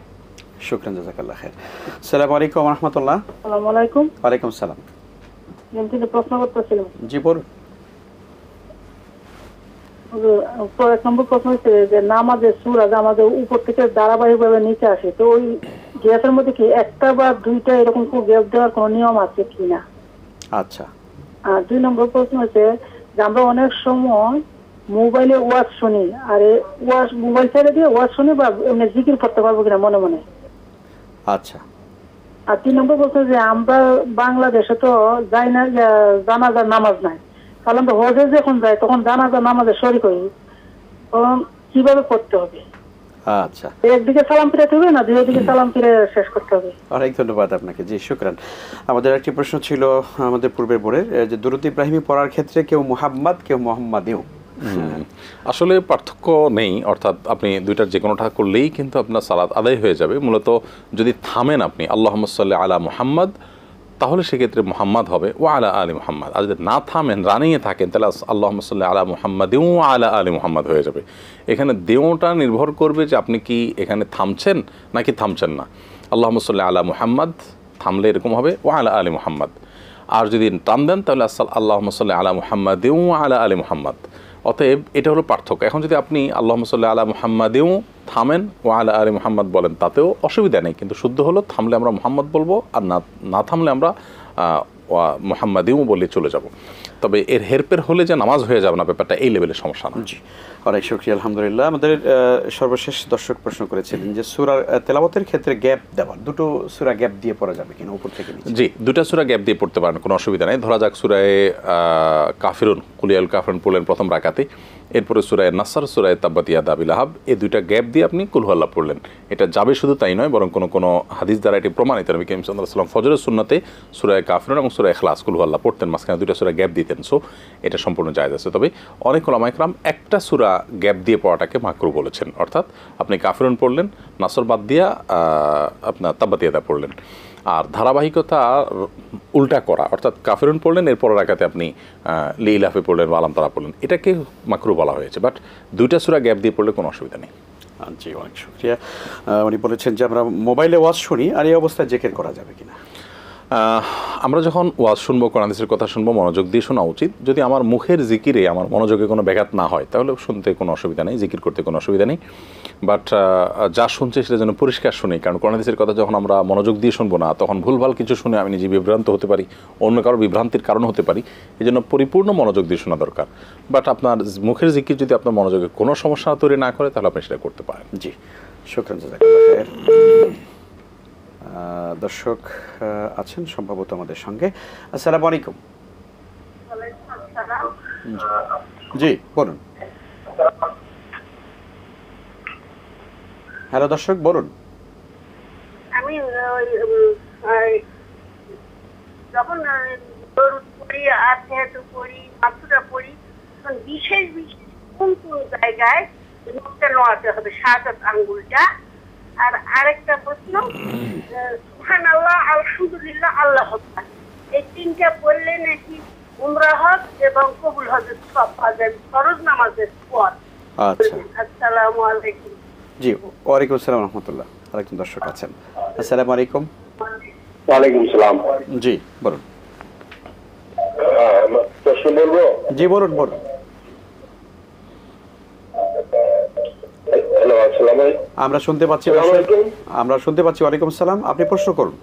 [SPEAKER 1] শুকরান, জাযাকাল্লাহ খাইর। আসসালামু আলাইকুম ওয়া রাহমাতুল্লাহ।
[SPEAKER 3] আসসালামু আলাইকুম।
[SPEAKER 1] ওয়ালাইকুম সালাম।
[SPEAKER 3] আমি প্রশ্ন করতেছিলাম।
[SPEAKER 1] জি, বলুন।
[SPEAKER 3] এক নম্বর প্রশ্ন হচ্ছে যে নামাজের সূরা আমাদের উপর থেকে ধারাবাহিকভাবে নিচে আসে, তো ওই
[SPEAKER 5] গ্যাপের মধ্যে কি একটা বা দুইটা এরকম গ্যাপ দেওয়ার কোনো নিয়ম আছে কিনা?
[SPEAKER 1] আচ্ছা।
[SPEAKER 5] আর 2 নম্বর প্রশ্ন হচ্ছে যে আমরা অনেক সময় মোবাইলে ওয়াজ শুনি, আর ওয়াজ মোবাইল ছেড়ে দিয়ে ওয়াজ শুনি বা এমনি জিকির করতে পারবো কিনা মনে মনে।
[SPEAKER 1] আচ্ছা।
[SPEAKER 5] আর 3 নম্বর প্রশ্ন যে আমরা বাংলাদেশে তো যাই না, জানাজার নামাজ নাই, তাহলে আমরা হজে যখন যাই তখন জানাজার নামাজে শরীক হই, তখন কিভাবে করতে হবে?
[SPEAKER 1] আচ্ছা,
[SPEAKER 5] একদিকে সালাম ফিরাতে হবে না দুই দিকে সালাম ফিরে শেষ করতে হবে?
[SPEAKER 1] অনেক ধন্যবাদ আপনাকে। জি, শুকরান। আমাদের একটি প্রশ্ন ছিল আমাদের পূর্বের বোর্ডের, যে দুরূদ ইব্রাহিমি পড়ার ক্ষেত্রে কেউ মুহাম্মদ কেউ মুহাম্মাদিও।
[SPEAKER 2] আসলে পার্থক্য নেই, অর্থাৎ আপনি দুইটার যে কোনোটা করলেই কিন্তু আপনার সালাত আদায় হয়ে যাবে। মূলত যদি থামেন আপনি আল্লাহুম্মা সাল্লি আলা মুহাম্মদ, তাহলে সেক্ষেত্রে মুহাম্মদ হবে ওয়া আলা আলি মুহাম্মদ। আর যদি না থামেন, রানিয়ে থাকেন, তাহলে আল্লাহুম্মা সাল্লি আলা মুহাম্মদ ওয়া আলা আলি মুহাম্মদ হয়ে যাবে। এখানে দেওটা নির্ভর করবে যে আপনি কি এখানে থামছেন নাকি থামছেন না। আল্লাহুম্মা সাল্লি আলা মুহাম্মদ থামলে এরকম হবে ওয়া আলা আলি মুহাম্মদ, আর যদি টান দেন তাহলে আল্লাহুম্মা সাল্লি আলা মুহাম্মদ ওয়া আলা আলি মুহাম্মদ। অতএব এটা হলো পার্থক্য। এখন যদি আপনি আল্লাহুম্মা সাল্লি আলা মুহাম্মাদেও থামেন ও আলা আলি মুহাম্মদ বলেন, তাতেও অসুবিধা নেই, কিন্তু শুদ্ধ হলো থামলে আমরা মুহাম্মদ বলবো, আর না থামলে আমরা মুহাম্মাদেও বলে চলে যাব। তবে এর হেরপের হলে যে নামাজ হয়ে যাবে না, ব্যাপারটা এই লেভেলের সমস্যা না।
[SPEAKER 1] জি, অনেক শুকরিয়া, আলহামদুলিল্লাহ। আমাদের সর্বশেষ দর্শক প্রশ্ন করেছিলেন যে সূরা তেলাওয়াতের ক্ষেত্রে গ্যাপ দেওয়া, দুটো সূরা গ্যাপ দিয়ে পড়া যাবে কিনা উপর থেকে নিচে?
[SPEAKER 2] জি, দুটা সূরা গ্যাপ দিয়ে পড়তে পারেন, কোনো অসুবিধা নেই। ধরা যাক সূরায়ে কাফিরুন, কুলিয়াল কাফিরুন পড়লেন প্রথম রাকাতে, এরপরে সূরায়ে নাসর, সূরায়ে তাব্বাত ইয়াদা আবি লাহাব, এই দুইটা গ্যাপ দিয়ে আপনি কুল হুয়াল্লাহ পড়লেন। এটা যাবে শুধু তাই নয়, বরং কোনো হাদিস দ্বারা এটি প্রমাণিত। নবী করিম সাল্লাল্লাহু আলাইহি ওয়াসাল্লাম ফজরের সুন্নতে সূরায়ে কাফিরুন এবং সূরায়ে ইখলাস কুল হুয়াল্লাহ পড়তেন, মাঝখানে দুইটা সূরা গ্যাপ দিতেন। সো এটা সম্পূর্ণ জায়েজ আছে। তবে অনেক উলামা ইকরাম একটা সূরা গ্যাপ দিয়ে পড়াটাকে মাকরু বলেছেন, অর্থাৎ আপনি কাফিরুন পড়লেন, নাসর বাদ দিয়া আপনার তাব্বাত ইয়াদা পড়লেন। আর ধারাবাহিকতা উল্টা করা, অর্থাৎ কাফিরুন পড়লেন, এরপর রাকাতে আপনি লিলাফে পড়লেন বা আলাম তারা পড়লেন, এটাকে মাকরু বলা হয়েছে। বাট দুইটা সূরা গ্যাপ দিয়ে পড়লে কোনো অসুবিধা নেই।
[SPEAKER 1] জি, অনেক শুকরিয়া। উনি বলেছেন যে আমরা মোবাইলে ওয়াজ শুনি, আর এই অবস্থায় জিকির করা যাবে কিনা?
[SPEAKER 2] আমরা যখন ওয়াজ শুনবো, কোরআন হাদিসের কথা শুনবো, মনোযোগ দিয়ে শোনা উচিত। যদি আমার মুখের জিকিরে আমার মনোযোগে কোনো ব্যাঘাত না হয়, তাহলে শুনতে কোনো অসুবিধা নেই, জিকির করতে কোনো অসুবিধা নেই। বাট যা শুনছে সেটা যেন পরিষ্কার শুনি, কারণ কোরআন হাদিসের কথা যখন আমরা মনোযোগ দিয়ে শুনবো না, তখন ভুলভাল কিছু শুনে আমি নিজে বিভ্রান্ত হতে পারি, অন্য কারো বিভ্রান্তির কারণ হতে পারি। এই জন্য পরিপূর্ণ মনোযোগ দিয়ে শোনা দরকার। বাট আপনার মুখের জিকির যদি আপনার মনোযোগে কোনো সমস্যা তৈরি না করে, তাহলে আপনি সেটা করতে পারেন।
[SPEAKER 1] জি, শুকরান, জাযাকাল্লাহ খায়ের। দর্শক আছেন সম্ভবত আমাদের সঙ্গে। আসসালামু আলাইকুম। জি, বলুন। হ্যালো দর্শক, বলুন।
[SPEAKER 3] আমি যখন পড়ি, আত্মীয়তা পড়ি, মাত্রা পড়ি, তখন বিশেষ বিশেষ কোন কোন জায়গায় মুখটা নোয়াতে হবে, 7 আঙ্গুলটা। আর আরেকটা প্রশ্ন, সুবহানাল্লাহ, আলহামদুলিল্লাহ, আল্লাহু আকবার, এই তিনটা পড়লে নাকি উমরা হজ এবং কবুল হজের সব পাওয়া যায় ফরজ নামাজের পর।
[SPEAKER 1] আচ্ছা,
[SPEAKER 3] আসসালামু আলাইকুম।
[SPEAKER 1] জি, ওয়ালাইকুম আসসালাম রহমতুল্লাহ। আরেকজন দর্শক আছেন। আসসালামু আলাইকুম।
[SPEAKER 4] ওয়ালাইকুম সালাম।
[SPEAKER 1] জি, বলুন।
[SPEAKER 4] প্রশ্ন বলবো?
[SPEAKER 1] জি, বলুন বলুন।
[SPEAKER 4] হ্যালো, আসসালামু আলাইকুম।
[SPEAKER 1] আমরা শুনতে পাচ্ছি, আমরা শুনতে পাচ্ছি। ওয়ালাইকুম আসসালাম, আপনি প্রশ্ন করুন।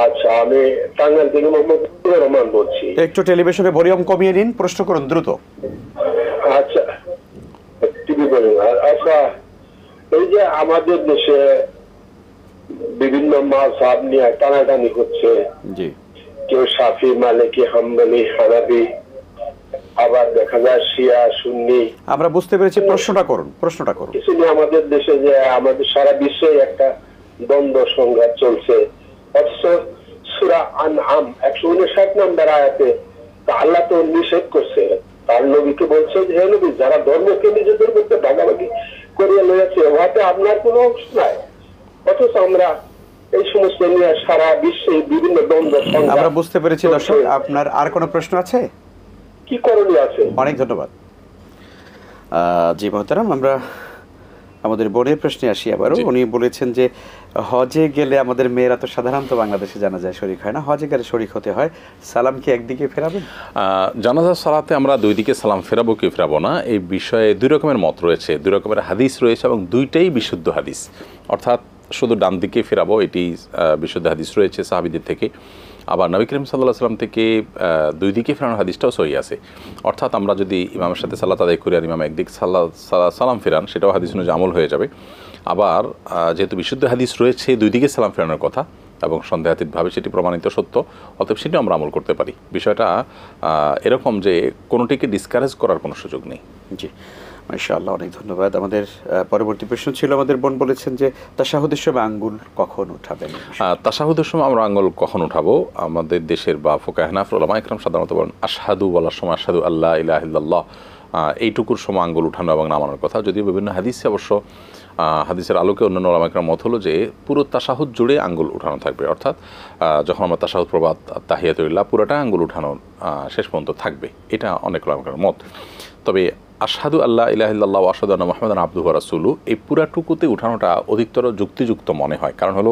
[SPEAKER 4] আচ্ছা, আমি টাঙ্গাইল থেকে মোহাম্মদ রহমান বলছি।
[SPEAKER 1] একটু টেলিভিশনে ভলিউম কমিয়ে নিন, প্রশ্ন করুন দ্রুত।
[SPEAKER 4] আচ্ছা, টিভি বলুন। আচ্ছা, এই যে আমাদের দেশে বিভিন্ন মাযহাব নিয়ে টানাটানি হচ্ছে,
[SPEAKER 1] জি,
[SPEAKER 4] কেউ শাফি, মালিকি, হাম্বলি, হানাফি, আবার দেখা যায় শিয়া, সুন্নি।
[SPEAKER 1] আমরা বুঝতে পেরেছি, প্রশ্নটা করুন, প্রশ্নটা করুন।
[SPEAKER 4] কিছু নিয়ে আমাদের দেশে যে আমাদের সারা বিশ্বে একটা দ্বন্দ্ব সংঘাত চলছে, অথচ সূরা আনআম 159 নম্বর আয়াতে আল্লাহ তো নিষেধ করছে, তার নবীকে বলছে যে হে নবী, যারা ধর্মকে নিজেদের মধ্যে ভাগাভাগি করিয়া লইয়াছে, উহাতে আপনার কোনো অংশ নাই। অথচ আমরা এই সমস্ত নিয়ে সারা বিশ্বে বিভিন্ন দ্বন্দ্ব সংঘাত।
[SPEAKER 1] আমরা বুঝতে পেরেছি দর্শক। আপনার আর কোনো প্রশ্ন আছে?
[SPEAKER 4] কি করণীয় আছে?
[SPEAKER 1] অনেক ধন্যবাদ। জি মহতারাম, আমরা আমাদের বোনের প্রশ্নে আসি আবারও। উনি বলেছেন যে হজে গেলে আমাদের মেয়েরা তো সাধারণত বাংলাদেশে জানাজায় শরীক হয় না, হজে গেলে শরীক হতে হয়, সালাম কি একদিকে ফেরাবেন?
[SPEAKER 2] জানাজার সালাতে আমরা দুই দিকে সালাম ফেরাবো কি ফেরাবো না এই বিষয়ে দুই রকমের মত রয়েছে, দুই রকমের হাদিস রয়েছে এবং দুইটাই বিশুদ্ধ হাদিস। অর্থাৎ শুধু ডান দিকে ফেরাবো এটি বিশুদ্ধ হাদিস রয়েছে সাহাবীদের থেকে। আবার নবী করিম সাল্লাল্লাহু আলাইহি ওয়াসাল্লাম থেকে দুই দিকে ফেরানোর হাদিসটাও সহি আছে। অর্থাৎ আমরা যদি ইমামের সাথে সালাত আদায় করি আর ইমাম একদিক সালাম ফেরান, সেটাও হাদিস অনুযায়ী আমল হয়ে যাবে। আবার যেহেতু বিশুদ্ধ হাদিস রয়েছে দুই দিকে সালাম ফেরানোর কথা এবং সন্দেহাতীতভাবে সেটি প্রমাণিত সত্য, অতএব সেটি আমরা আমল করতে পারি। বিষয়টা এরকম যে কোনোটিকে ডিসকারেজ করার কোনো সুযোগ নেই।
[SPEAKER 1] জি, মাশাআল্লাহ, অনেক ধন্যবাদ। আমাদের পরবর্তী প্রশ্ন ছিল, আমাদের বোন বলেছেন যে তাশাহুদের সময় আঙ্গুল কখন উঠাবেন?
[SPEAKER 2] তাশাহুদের সময় আমরা আঙ্গুল কখন উঠাবো, আমাদের দেশের বা ফুকাহে হানাফি উলামা ইকরাম সাধারণত বলেন আশহাদু বলার সময় আশহাদু আল্লাহ ইলাহা ইল্লাল্লাহ এইটুকুর সময় আঙ্গুল উঠানো এবং নামানোর কথা। যদিও বিভিন্ন হাদিসে অবশ্য হাদিসের আলোকে অন্যান্য উলামা ইকরাম মত হলো যে পুরো তাশাহুদ জুড়ে আঙ্গুল উঠানো থাকবে, অর্থাৎ যখন আমরা তাশাহুদ প্রবাদ তাহিয়াতুল্লাহ পুরোটা আঙ্গুল উঠানো শেষ পর্যন্ত থাকবে, এটা অনেক উলামা ইকরামের মত। তবে আশহাদু আল্লাহ ইলাহা ইল্লাল্লাহ ওয়া আশহাদু আন্না মুহাম্মাদান আবদুহু ওয়া রাসূলুহু এই পুরাটুকুতে উঠানোটা অধিকতর যুক্তিযুক্ত মনে হয়। কারণ হলো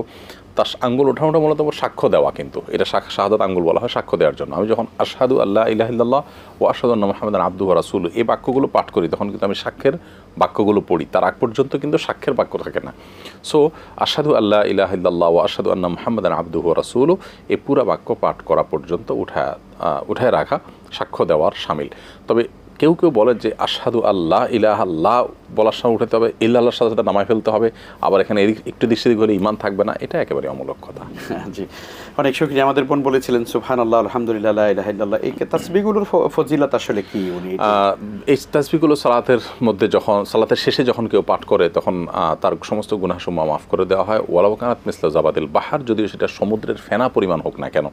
[SPEAKER 2] তার আঙ্গুল ওঠানোটা মূলত সাক্ষ্য দেওয়া, কিন্তু এটা শাহাদাত আঙ্গুল বলা হয় সাক্ষ্য দেওয়ার জন্য। আমি যখন আশহাদু আল্লাহ ইলাহা ইল্লাল্লাহ ওয়া আশহাদু আন্না মুহাম্মাদান আবদুহু ওয়া রাসূলুহু এই বাক্যগুলো পাঠ করি, তখন কিন্তু আমি সাক্ষ্যের বাক্যগুলো পড়ি, তার আগ পর্যন্ত কিন্তু সাক্ষ্যের বাক্য থাকে না। সো আশহাদু আল্লাহ ইলাহা ইল্লাল্লাহ ওয়া আশহাদু আন্না মুহাম্মাদান আবদুহু ওয়া রাসূলুহু এই পুরা বাক্য পাঠ করা পর্যন্ত উঠায় রাখা সাক্ষ্য দেওয়ার শামিল। তবে কেউ কেউ বলে যে আশহাদু আল্লাহ ইলাহা আল্লাহ বলার সময় উঠাতে হবে, ইল্লাল্লাহর সাথে সাথে নামায় ফেলতে হবে, আবার এখানে একটু দিক সেদিক হলে ইমান থাকবে না, এটা একেবারে অমূলক কথা।
[SPEAKER 1] জি, অনেক শুকরিয়া। আমাদের বোন বলেছিলেন সুবহানাল্লাহ আলহামদুলিল্লাহ লা ইলাহা ইল্লাল্লাহ, এই তাসবিহগুলোর ফজিলত আসলে কি? উনি
[SPEAKER 2] এই তাসবিহগুলো সালাতের মধ্যে যখন সালাতের শেষে যখন কেউ পাঠ করে তখন তার সমস্ত গুনাহসমূহ মাফ করে দেওয়া হয়। ওয়ালাউ কানাত মিসলা জাবাদিল বাহার, যদিও সেটা সমুদ্রের ফেনা পরিমাণ হোক না কেন।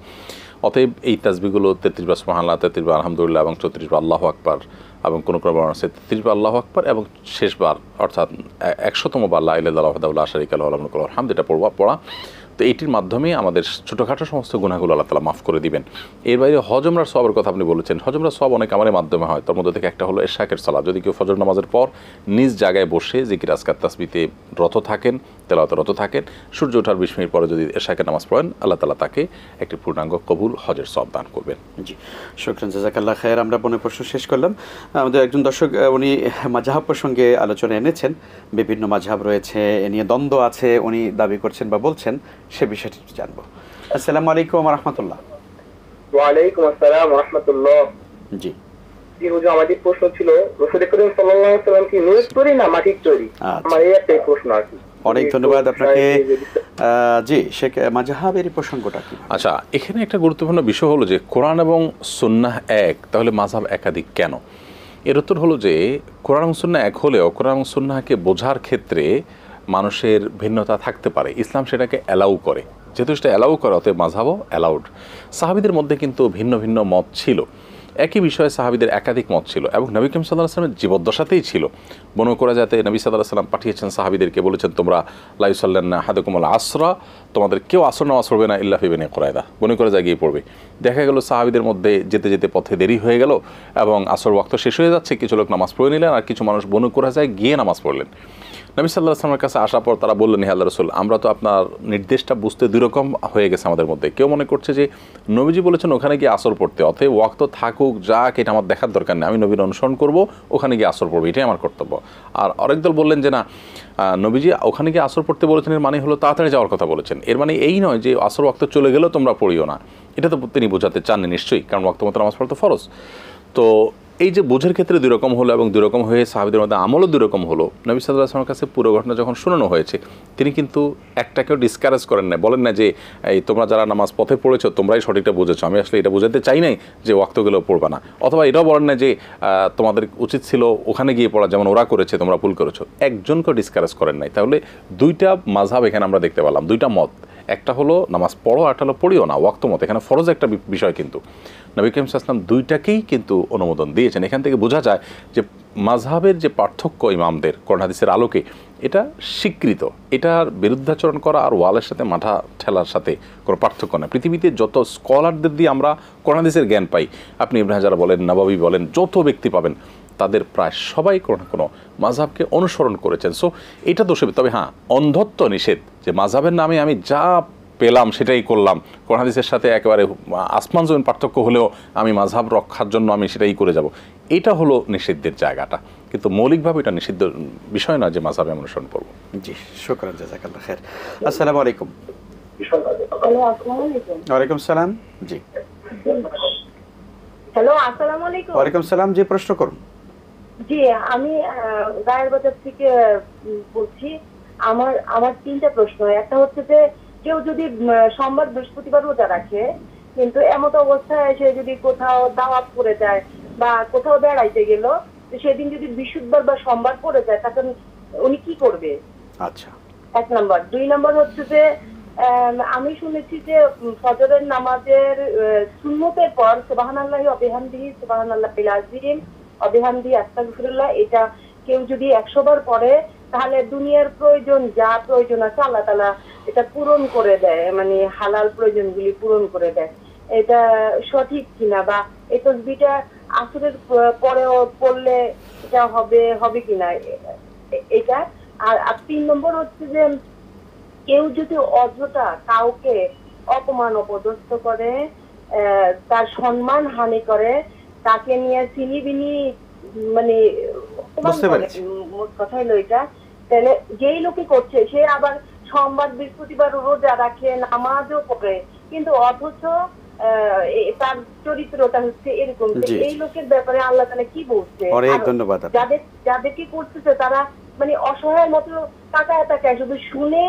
[SPEAKER 2] অতএব এই তাসবিহগুলো 33 বার সুবহানাল্লাহ, 33 বার আলহামদুলিল্লাহ এবং 34 বার আল্লাহু আকবার এবং কোনো কোনো বর্ণনা আছে 33 বার আল্লাহু আকবার এবং শেষবার অর্থাৎ 100তম বার লা ইলাহা ইল্লাল্লাহু ওয়াহদাহু লা শারীকা লাহু লাহুল মুলকু ওয়া লাহুল হামদু এটা পড়া। তো এইটির মাধ্যমে আমাদের ছোটোখাটো সমস্ত গুনাহগুলো আল্লাহ তাআলা মাফ করে দিবেন। এর বাইরে হজ উমরার সওয়াবের কথা আপনি বলেছেন, হজ উমরার সওয়াব অনেক আমাদের মাধ্যমে হয়। তার মধ্যে থেকে একটা হলো ইশরাকের সালাত। যদি কেউ ফজর নামাজের পর নিজ জায়গায় বসে জিকির আজকার তাসবিতে রত থাকেন, তেলাওয়াতে রত থাকেন, সূর্য ওঠার 20 মিনিট পরে যদি ইশরাকের নামাজ পড়েন, আল্লাহ তাআলা তাকে একটি পূর্ণাঙ্গ কবুল হজের সওয়াব দান করবেন।
[SPEAKER 1] জি, শুকরান, জাযাকাল্লাহ খায়ের। আমরা বোনের প্রশ্ন শেষ করলাম। আমাদের একজন দর্শক উনি মাযহাব প্রসঙ্গে আলোচনা এনেছেন, বিভিন্ন মাযহাব রয়েছে, এ নিয়ে দ্বন্দ্ব আছে উনি দাবি করছেন বা বলছেন, সে বিষয়টি জানবো। আসসালামু আলাইকুম ওয়া রাহমাতুল্লাহ।
[SPEAKER 4] ওয়া আলাইকুম আসসালাম ওয়া রাহমাতুল্লাহ।
[SPEAKER 1] জি
[SPEAKER 4] জি হুজুর, আমাদের প্রশ্ন ছিল রাসূল করিম সাল্লাল্লাহু আলাইহি ওয়াসাল্লাম কি নুরুত তৈরি না মাটির তৈরি? আমার এই একটা প্রশ্ন আছে।
[SPEAKER 1] অনেক ধন্যবাদ আপনাকে। জি, শেখ মাযহাবের প্রসঙ্গটা কি?
[SPEAKER 2] আচ্ছা, এখানে একটা গুরুত্বপূর্ণ বিষয় হলো যে কোরআন এবং সুন্নাহ এক, তাহলে মাযহাব একাধিক কেন? এর উত্তর হলো যে কোরআন এবং সুন্নাহ এক হলেও কোরআন এবং সুন্নাহকে বোঝার ক্ষেত্রে মানুষের ভিন্নতা থাকতে পারে। ইসলাম সেটাকে অ্যালাউ করে, যেহেতু সেটা অ্যালাউ করে অতএব মাযহাবও অ্যালাউড। সাহাবীদের মধ্যে কিন্তু ভিন্ন ভিন্ন মত ছিল, একই বিষয়ে সাহাবীদের একাধিক মত ছিল এবং নবী করিম সাল্লাল্লাহু আলাইহি ওয়াসাল্লামের জীবদ্দশাতেই ছিল। বর্ণনা করা যাতে নবী সাল্লাল্লাহু আলাইহি ওয়াসাল্লাম পাঠিয়েছেন সাহাবীদেরকে, বলেছেন তোমরা লা ইউসাল্লিনা আহাদুকুমুল আসরা, তোমাদের কেউ আসর নামাজ পড়বে না ইল্লা ফি বানি কুরায়দা, বর্ণনা করা যায় গিয়ে পড়বে। দেখা গেল সাহাবীদের মধ্যে যেতে যেতে পথে দেরি হয়ে গেল এবং আসর ওয়াক্ত শেষ হয়ে যাচ্ছে, কিছু লোক নামাজ পড়ে নিলেন আর কিছু মানুষ বর্ণনা করা যায় গিয়ে নামাজ পড়লেন। নবী সাল্লাল্লাহু আলাইহি ওয়াসাল্লামের কাছে আসার পর তারা বললেন, হে আল্লাহর রাসূল, আমরা তো আপনার নির্দেশটা বুঝতে দুই রকম হয়ে গেছে আমাদের মধ্যে। কেউ মনে করছে যে নবীজি বলেছেন ওখানে গিয়ে আসর পড়তে, অতএব ওয়াক্ত থাকুক যাক এটা আমার দেখার দরকার নেই, আমি নবীর অনুসরণ করব, ওখানে গিয়ে আসর পড়বো, এটাই আমার কর্তব্য। আর আরেক দল বললেন যে না, নবীজি ওখানে গিয়ে আসর পড়তে বলেছেন, এর মানে হলো তাড়াতাড়ি যাওয়ার কথা বলেছেন, এর মানে এই নয় যে আসর ওয়াক্ত চলে গেলেও তোমরা পড়িও না। এটা তো তিনি বোঝাতে চাননি নিশ্চয়ই, কারণ ওয়াক্ত মতো নামাজ পড়া তো ফরজ। তো এই যে বোঝার ক্ষেত্রে দুই রকম হলো এবং দুই রকম হয়ে সাহাবীদের মধ্যে আমলও দুই রকম হলো। নবী সাল্লাল্লাহু আলাইহি ওয়াসাল্লামের কাছে পুরো ঘটনা যখন শোনানো হয়েছে, তিনি কিন্তু একটাকেও ডিসকারেজ করেন না, বলেন না যে এই তোমরা যারা নামাজ পথে পড়েছো তোমরাই সঠিকটা বুঝেছো, আমি আসলে এটা বোঝাতে চাই নাই যে ওয়াক্তগুলো পড়বা না, অথবা এটাও বলেন না যে তোমাদের উচিত ছিল ওখানে গিয়ে পড়া, যেমন ওরা করেছে তোমরা ভুল করেছো, একজনকেও ডিসকারেজ করেন নাই। তাহলে দুইটা মাযহাব এখানে আমরা দেখতে পেলাম, দুইটা মত, একটা হলো নামাজ পড়ো, একটা হলো পড়িও না, ওয়াক্ত মত, এখানে ফরজ একটা বিষয়। কিন্তু নবী করিম সাল্লাল্লাহু আলাইহি ওয়াসাল্লাম দুইটাকেই কিন্তু অনুমোদন দিয়েছেন। এখান থেকে বোঝা যায় যে মাযহাবের যে পার্থক্য ইমামদের কোরআন হাদিসের আলোকে, এটা স্বীকৃত। এটার বিরুদ্ধাচরণ করা আর ওয়ালের সাথে মাথা ঠেলার সাথে কোনো পার্থক্য না। পৃথিবীতে যত স্কলারদের দিয়ে আমরা কোরআন হাদিসের জ্ঞান পাই, আপনি ইবনে হাজার বলেন, নববী বলেন, যত ব্যক্তি পাবেন তাদের প্রায় সবাই কোনো কোনো মাযহাবকে অনুসরণ করেছেন। সো এটা দোষে, তবে হ্যাঁ, অন্ধত্ব নিষেধ, যে মাযহাবের নামে আমি যা পেলাম সেটাই করলাম, কোরআন হাদিসের সাথে একেবারে আসমান জমিন পার্থক্য হলেও আমি মাযহাব রক্ষার জন্য আমি সেটাই করে যাব, এটা হলো নিষিদ্ধের জায়গাটা। কিন্তু মৌলিকভাবে এটা নিষিদ্ধ বিষয় না যে মাযহাবে আমি অনুসরণ করব।
[SPEAKER 1] জি, শুকরান, জাযাকাল্লাহ খায়ের। আসসালামু আলাইকুম।
[SPEAKER 3] হ্যালো, আসসালামু আলাইকুম।
[SPEAKER 1] ওয়ালাইকুম সালাম। জি,
[SPEAKER 3] হ্যালো, আসসালামু আলাইকুম।
[SPEAKER 1] ওয়ালাইকুম সালাম। জি, প্রশ্ন করুন।
[SPEAKER 3] জি, আমি গায়ের বাজার থেকে বলছি। আমার তিনটা প্রশ্ন। একটা হচ্ছে যে কেউ যদি সোমবার বৃহস্পতিবার রোজা রাখে, কিন্তু এমত অবস্থায় সে যদি কোথাও দাওয়াত করে যায় বা কোথাও বেড়াইতে গেল, সেদিন যদি বৃহস্পতিবার বা সোমবার পড়ে যায়, তখন উনি কি করবে?
[SPEAKER 1] আচ্ছা,
[SPEAKER 3] 1 নম্বর। 2 নম্বর হচ্ছে যে আমি শুনেছি যে ফজরের নামাজের সুন্নতের পর সুবহানাল্লাহি ওয়া বিহামদিহি সুবহানাল্লাহিল আযীম ওয়া বিহামদিহি আস্তাগফিরুল্লাহ, এটা কেউ যদি 100 বার পড়ে, তাহলে দুনিয়ার প্রয়োজন যা প্রয়োজন আছে আল্লাহ তাআলা এটা পূরণ করে দেয়, মানে হালাল প্রয়োজনগুলি পূরণ করে দেয়। এটা সঠিক কিনা, বা এই তাসবিহটা আসরের পরেও পড়লে এটা হবে কিনা, এটা। আর 3 নম্বর হচ্ছে যে কেউ যদি অযথা কাউকে অপমান অপদস্থ করে, তার সম্মান হানি করে, তাকে নিয়ে চিনিবিনি, মানে মোট কথা হলো এটা, তাহলে যেই লোকে করছে সে আবার সোমবার বৃহস্পতিবার রোজা রাখে, নামাজও পড়ে, কিন্তু অথচ তার চরিত্রটা হচ্ছে এরকম। এই লোকের ব্যাপারে আল্লাহ তাআলা কি বলছে?
[SPEAKER 1] অনেক ধন্যবাদ।
[SPEAKER 3] যাদের কি করতেছে তারা মানে অসহায় মতো তাকায় তাকায়, শুধু শুনে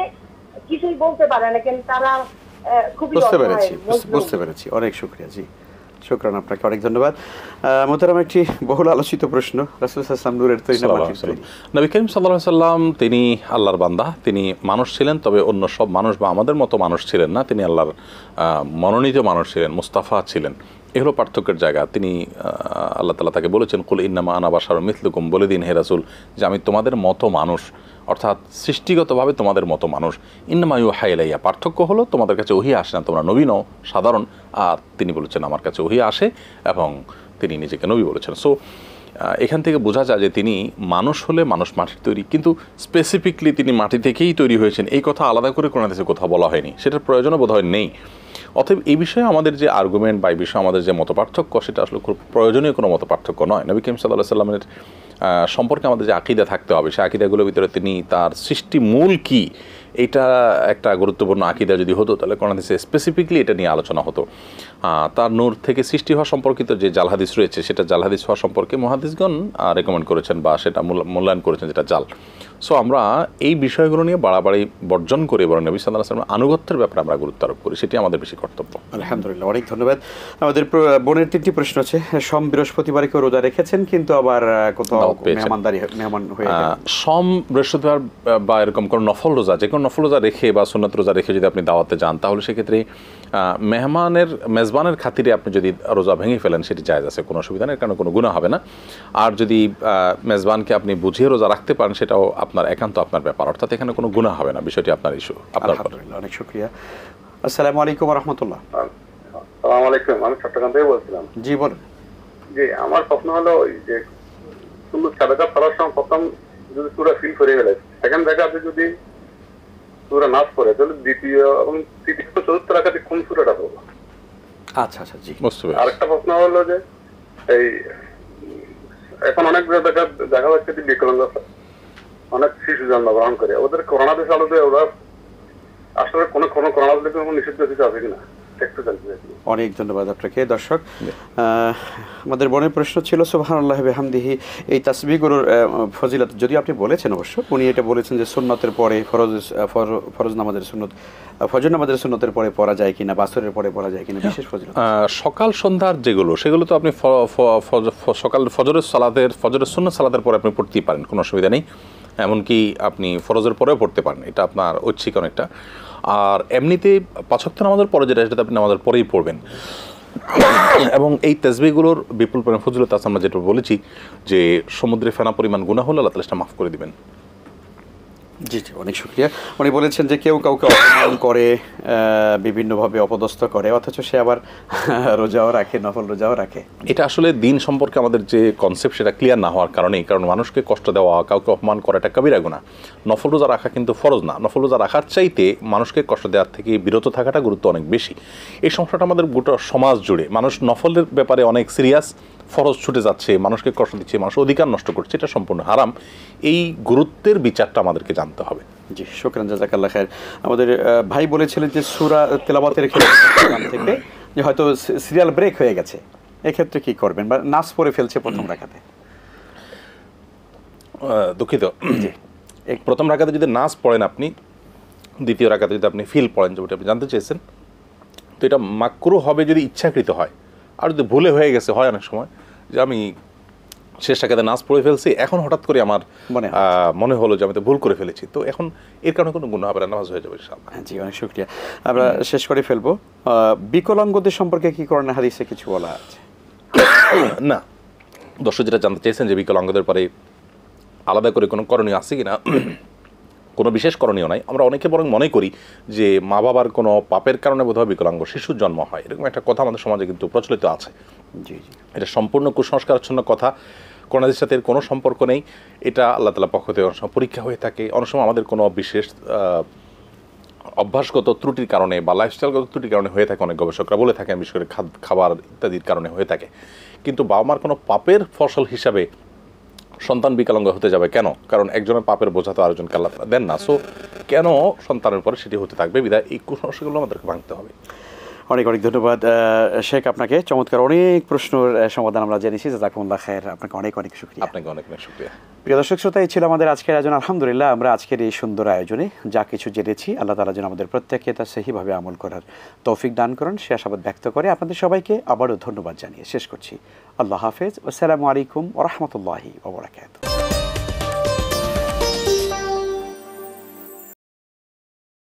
[SPEAKER 3] কিছুই বলতে পারে না, কেন তারা খুবই
[SPEAKER 1] বুঝতে পেরেছি। অনেক শুকরিয়া। জি, শুকরান, আপনাকে অনেক ধন্যবাদ। মোহতারাম, একটি বহুল আলোচিত প্রশ্ন। রাসূল সাল্লাল্লাহু আলাইহি ওয়াসাল্লাম নূরের তৈরি,
[SPEAKER 2] নবী করিম সাল্লাল্লাহু আলাইহি ওয়াসাল্লাম তিনি আল্লাহর বান্দা, তিনি মানুষ ছিলেন, তবে অন্য সব মানুষ বা আমাদের মতো মানুষ ছিলেন না। তিনি আল্লাহর মনোনীত মানুষ ছিলেন, মুস্তাফা ছিলেন। এ হলো পার্থক্যের জায়গা। তিনি আল্লাহ তাআলা তাকে বলেছেন, কুল ইন্নামা আনা বাশারুম মিসলুকুম, বলে দিন হে রাসূল যে আমি তোমাদের মতো মানুষ, অর্থাৎ সৃষ্টিগতভাবে তোমাদের মতো মানুষ। ইন্নামা ইউহা ইলাইয়া, পার্থক্য হলো তোমাদের কাছে ওহী আসে না, তোমরা নবী নও, সাধারণ। আর তিনি বলেছেন আমার কাছে ওহী আসে, এবং তিনি নিজেকে নবী বলেছেন। সো এখান থেকে বোঝা যায় যে তিনি মানুষ হলে মানুষ মাটির তৈরি, কিন্তু স্পেসিফিকলি তিনি মাটি থেকেই তৈরি হয়েছেন এই কথা আলাদা করে কোরআন হাদিসে কোথাও বলা হয়নি, সেটার প্রয়োজনও বোধহয় নেই। অতএব এই বিষয়ে আমাদের যে আর্গুমেন্ট বা এই বিষয়ে আমাদের যে মতপার্থক্য, সেটা আসলে খুব প্রয়োজনীয় কোনো মতপার্থক্য নয়। নবী করিম সাল্লাল্লাহু আলাইহি ওয়াসাল্লামের সম্পর্কে আমাদের যে আকীদা থাকতে হবে, সেই আকীদাগুলোর ভিতরে তিনি তার সৃষ্টি মূল কি, এটা একটা গুরুত্বপূর্ণ আকীদা যদি হতো, তাহলে কোরআন হাদিসে স্পেসিফিকলি এটা নিয়ে আলোচনা হতো। তার নূর থেকে সৃষ্টি হওয়া সম্পর্কিত যে জাল হাদিস রয়েছে, সেটা জাল হাদিস হওয়া সম্পর্কে মুহাদ্দিসগণ রেকমেন্ড করেছেন বা সেটা মূল্যায়ন করেছেন যেটা জাল। সো আমরা এই বিষয়গুলো নিয়ে বাড়াবাড়ি বর্জন করি এবং নবী সাল্লাল্লাহু আলাইহি ওয়াসাল্লামের আনুগত্যের ব্যাপারে আমরা গুরুত্ব আরোপ করি, সেটি আমাদের বেশি কর্তব্য।
[SPEAKER 1] আলহামদুলিল্লাহ, অনেক ধন্যবাদ। আমাদের বোনের 3টি প্রশ্ন আছে। সোম বৃহস্পতিবার কেউ রোজা রেখেছেন, কিন্তু আবার কোথাও মেহমান হয়ে
[SPEAKER 2] সোম বৃহস্পতিবার বা এরকম কোনো নফল রোজা, যে কোনো নফল রোজা রেখে বা সুন্নাত রোজা রেখে যদি আপনি দাওয়াতে যান, তাহলে সেক্ষেত্রে মেজবানের খাতিরে আপনি যদি রোজা ভেঙে ফেলেন, সেটি জায়েজ আছে, কোনো অসুবিধা নেই, কারণ কোনো গুনাহ হবে না। আর যদি মেজবানকে আপনি বুঝিয়ে রোজা রাখতে পারেন, সেটাও আপনার একান্ত আপনার ব্যাপার, অর্থাৎ এখানে কোনো গুনাহ হবে না, বিষয়টি আপনার ইস্যু।
[SPEAKER 1] আলহামদুলিল্লাহ, অনেক শুকরিয়া। আসসালামু আলাইকুম ওয়া রাহমাতুল্লাহ।
[SPEAKER 4] আসসালামু আলাইকুম, আমি চট্টগ্রাম থেকে বলছিলাম।
[SPEAKER 1] জি, বলুন।
[SPEAKER 4] জি, আমার প্রশ্ন হলো যে সুন্নত সাদাকা পড়ার সময় প্রথম যদি সূরা ফিল করে গেলে, সেকেন্ড রাকাতে যদি সূরা নাস পড়ে, তাহলে দ্বিতীয় এবং তৃতীয় চতুর্থ রাকাতে কোন সূরাটা পড়ব?
[SPEAKER 1] আচ্ছা আচ্ছা, জি।
[SPEAKER 4] আরেকটা প্রশ্ন হলো যে এই এখন অনেক দেখা যাচ্ছে যে বিকলাঙ্গ অনেক শিশু জন্মগ্রহণ করে, ওদের করোনা দেশে আলোতে ওরা আসলে কোনো করোনা দেশে কোনো নিষিদ্ধ কিছু আছে কিনা একটু জানতে চাই।
[SPEAKER 1] অনেক ধন্যবাদ আপনাকে। দর্শক, আমাদের বোনের প্রশ্ন ছিল সুবহানাল্লাহি ওয়া বিহামদিহি, এই তাসবিহগুলোর ফজিলত যদি আপনি বলেছেন, অবশ্য উনি এটা বলেছেন যে সুন্নতের পরে ফরজ নামাজের সুন্নত, ফজর নামাজের সুন্নতের পরে পড়া যায় কিনা, বাসরের পরে পড়া যায় কিনা, বিশেষ ফজিলত।
[SPEAKER 2] সকাল সন্ধ্যার যেগুলো, সেগুলো তো আপনি সকাল ফজরের সুন্নত সালাতের পরে আপনি পড়তেই পারেন, কোনো অসুবিধা নেই। এমনকি আপনি ফরজের পরেও পড়তে পারেন, এটা আপনার ঐচ্ছিক অনেকটা। আর এমনিতে 5 ওয়াক্ত নামাজের পরে যেটা, সেটা আপনি নামাজের পরেই পড়বেন। এবং এই তাসবিহগুলোর বিপুল পরিমাণ ফজিলত আছে। আমরা যেটা বলেছি যে সমুদ্রে ফেনা পরিমাণ গুনাহ হলে আল্লাহ তাআলা সেটা মাফ করে দিবেন।
[SPEAKER 1] জি জি, অনেক শুকরিয়া। উনি বলেছেন যে কেউ কাউকে অপমান করে, বিভিন্নভাবে অপদস্থ করে, অথচ সে আবার রোজাও রাখে, নফল রোজাও রাখে।
[SPEAKER 2] এটা আসলে দিন সম্পর্কে আমাদের যে কনসেপ্ট সেটা ক্লিয়ার না হওয়ার কারণেই, কারণ মানুষকে কষ্ট দেওয়া, কাউকে অপমান করা এটা কবিরা গুনাহ। নফল রোজা রাখা কিন্তু ফরজ না। নফল রোজা রাখার চাইতে মানুষকে কষ্ট দেওয়ার থেকে বিরত থাকাটা গুরুত্ব অনেক বেশি। এই সমস্যাটা আমাদের গোটা সমাজ জুড়ে, মানুষ নফলের ব্যাপারে অনেক সিরিয়াস, ফরজ ছুটে যাচ্ছে, মানুষকে কষ্ট দিচ্ছে, মানুষ অধিকার নষ্ট করছে, এটা সম্পূর্ণ হারাম। এই গুরুত্বের বিচারটা আমাদেরকে জানতে হবে।
[SPEAKER 1] জি, শুকরান, জাযাকাল্লাহ খায়ের। আমাদের ভাই বলেছিলেন যে সূরা তেলাওয়াতের ক্ষেত্রে থেকে যে হয়তো সিরিয়াল ব্রেক হয়ে গেছে, এক্ষেত্রে কি করবেন, বা নাস পড়ে ফেলছে প্রথম রাকাতে?
[SPEAKER 2] দুঃখিত, প্রথম রাকাতে যদি নাস পড়েন আপনি, দ্বিতীয় রাকাতে যদি আপনি ফিল পড়েন, যেটা আপনি জানতে চেয়েছেন, তো এটা মাকরুহ হবে যদি ইচ্ছাকৃত হয়। আর যদি ভুলে হয়ে গেছে, হয় অনেক সময় যে আমি শেষ রাকাতে নাস পড়ে ফেলছি, এখন হঠাৎ করে আমার মনে হলো যে আমি তো ভুল করে ফেলেছি, তো এখন এর কারণে কোনো গুনাহ হবে না, নামাজ হয়ে যাবে ইনশাআল্লাহ।
[SPEAKER 1] জি, অনেক শুকরিয়া। আমরা শেষ করে ফেলবো। বিকলাঙ্গদের সম্পর্কে কি করেন, হাদিসে কিছু বলা আছে?
[SPEAKER 2] না, দর্শক যেটা জানতে চেয়েছেন যে বিকলাঙ্গদের পরে আলাদা করে কোনো করণীয় আছে কিনা, কোনো বিশেষ করণীয় নাই। আমরা অনেকে বরং মনে করি যে মা বাবার কোনো পাপের কারণে বোধহয় বিকলাঙ্গ শিশুর জন্ম হয়, এরকম একটা কথা আমাদের সমাজে কিন্তু প্রচলিত আছে।
[SPEAKER 1] জি জি,
[SPEAKER 2] এটা সম্পূর্ণ কুসংস্কারাচ্ছন্ন কথা, কোরআনের সাথে এর কোনো সম্পর্ক নেই। এটা আল্লাহ তাআলার পক্ষ থেকে অনেক সময় পরীক্ষা হয়ে থাকে, অনেক সময় আমাদের কোনো বিশেষ অভ্যাসগত ত্রুটির কারণে বা লাইফস্টাইলগত ত্রুটির কারণে হয়ে থাকে। অনেক গবেষকরা বলে থাকেন, বিশেষ করে খাবার ইত্যাদির কারণে হয়ে থাকে। কিন্তু বাবা মার কোনো পাপের ফসল হিসাবে সন্তান বিকলাঙ্গ হতে যাবে কেন? কারণ একজনের পাপের বোঝা তো আরেকজনকে আল্লাহ তাআলা দেন না। সো কেন সন্তানের পরে সেটি হতে থাকবে? বিধায় এই কুসংস্কারগুলো আমাদেরকে ভাঙতে হবে।
[SPEAKER 1] অনেক অনেক ধন্যবাদ শেখ আপনাকে। চমৎকার অনেক প্রশ্নের সমাধান আমরা জেনেছি। জাযাকুমুল্লাহ খায়ের, আপনাকে অনেক অনেক শুকরিয়া।
[SPEAKER 2] আপনাকে অনেক অনেক শুকরিয়া।
[SPEAKER 1] প্রিয় দর্শক শ্রোতা, এই ছিল আমাদের আজকের আয়োজন। আলহামদুলিল্লাহ, আমরা আজকের এই সুন্দর আয়োজনে যা কিছু জেনেছি, আল্লাহ তাআলা যেন আমাদের প্রত্যেককে তা সহিভাবে আমল করার তৌফিক দান করেন, সে আশাবাদ ব্যক্ত করে আপনাদের সবাইকে আবারও ধন্যবাদ জানিয়ে শেষ করছি। আল্লাহ হাফেজ। আসসালামু আলাইকুম ওয়া রাহমাতুল্লাহি ওয়া বারাকাতুহু।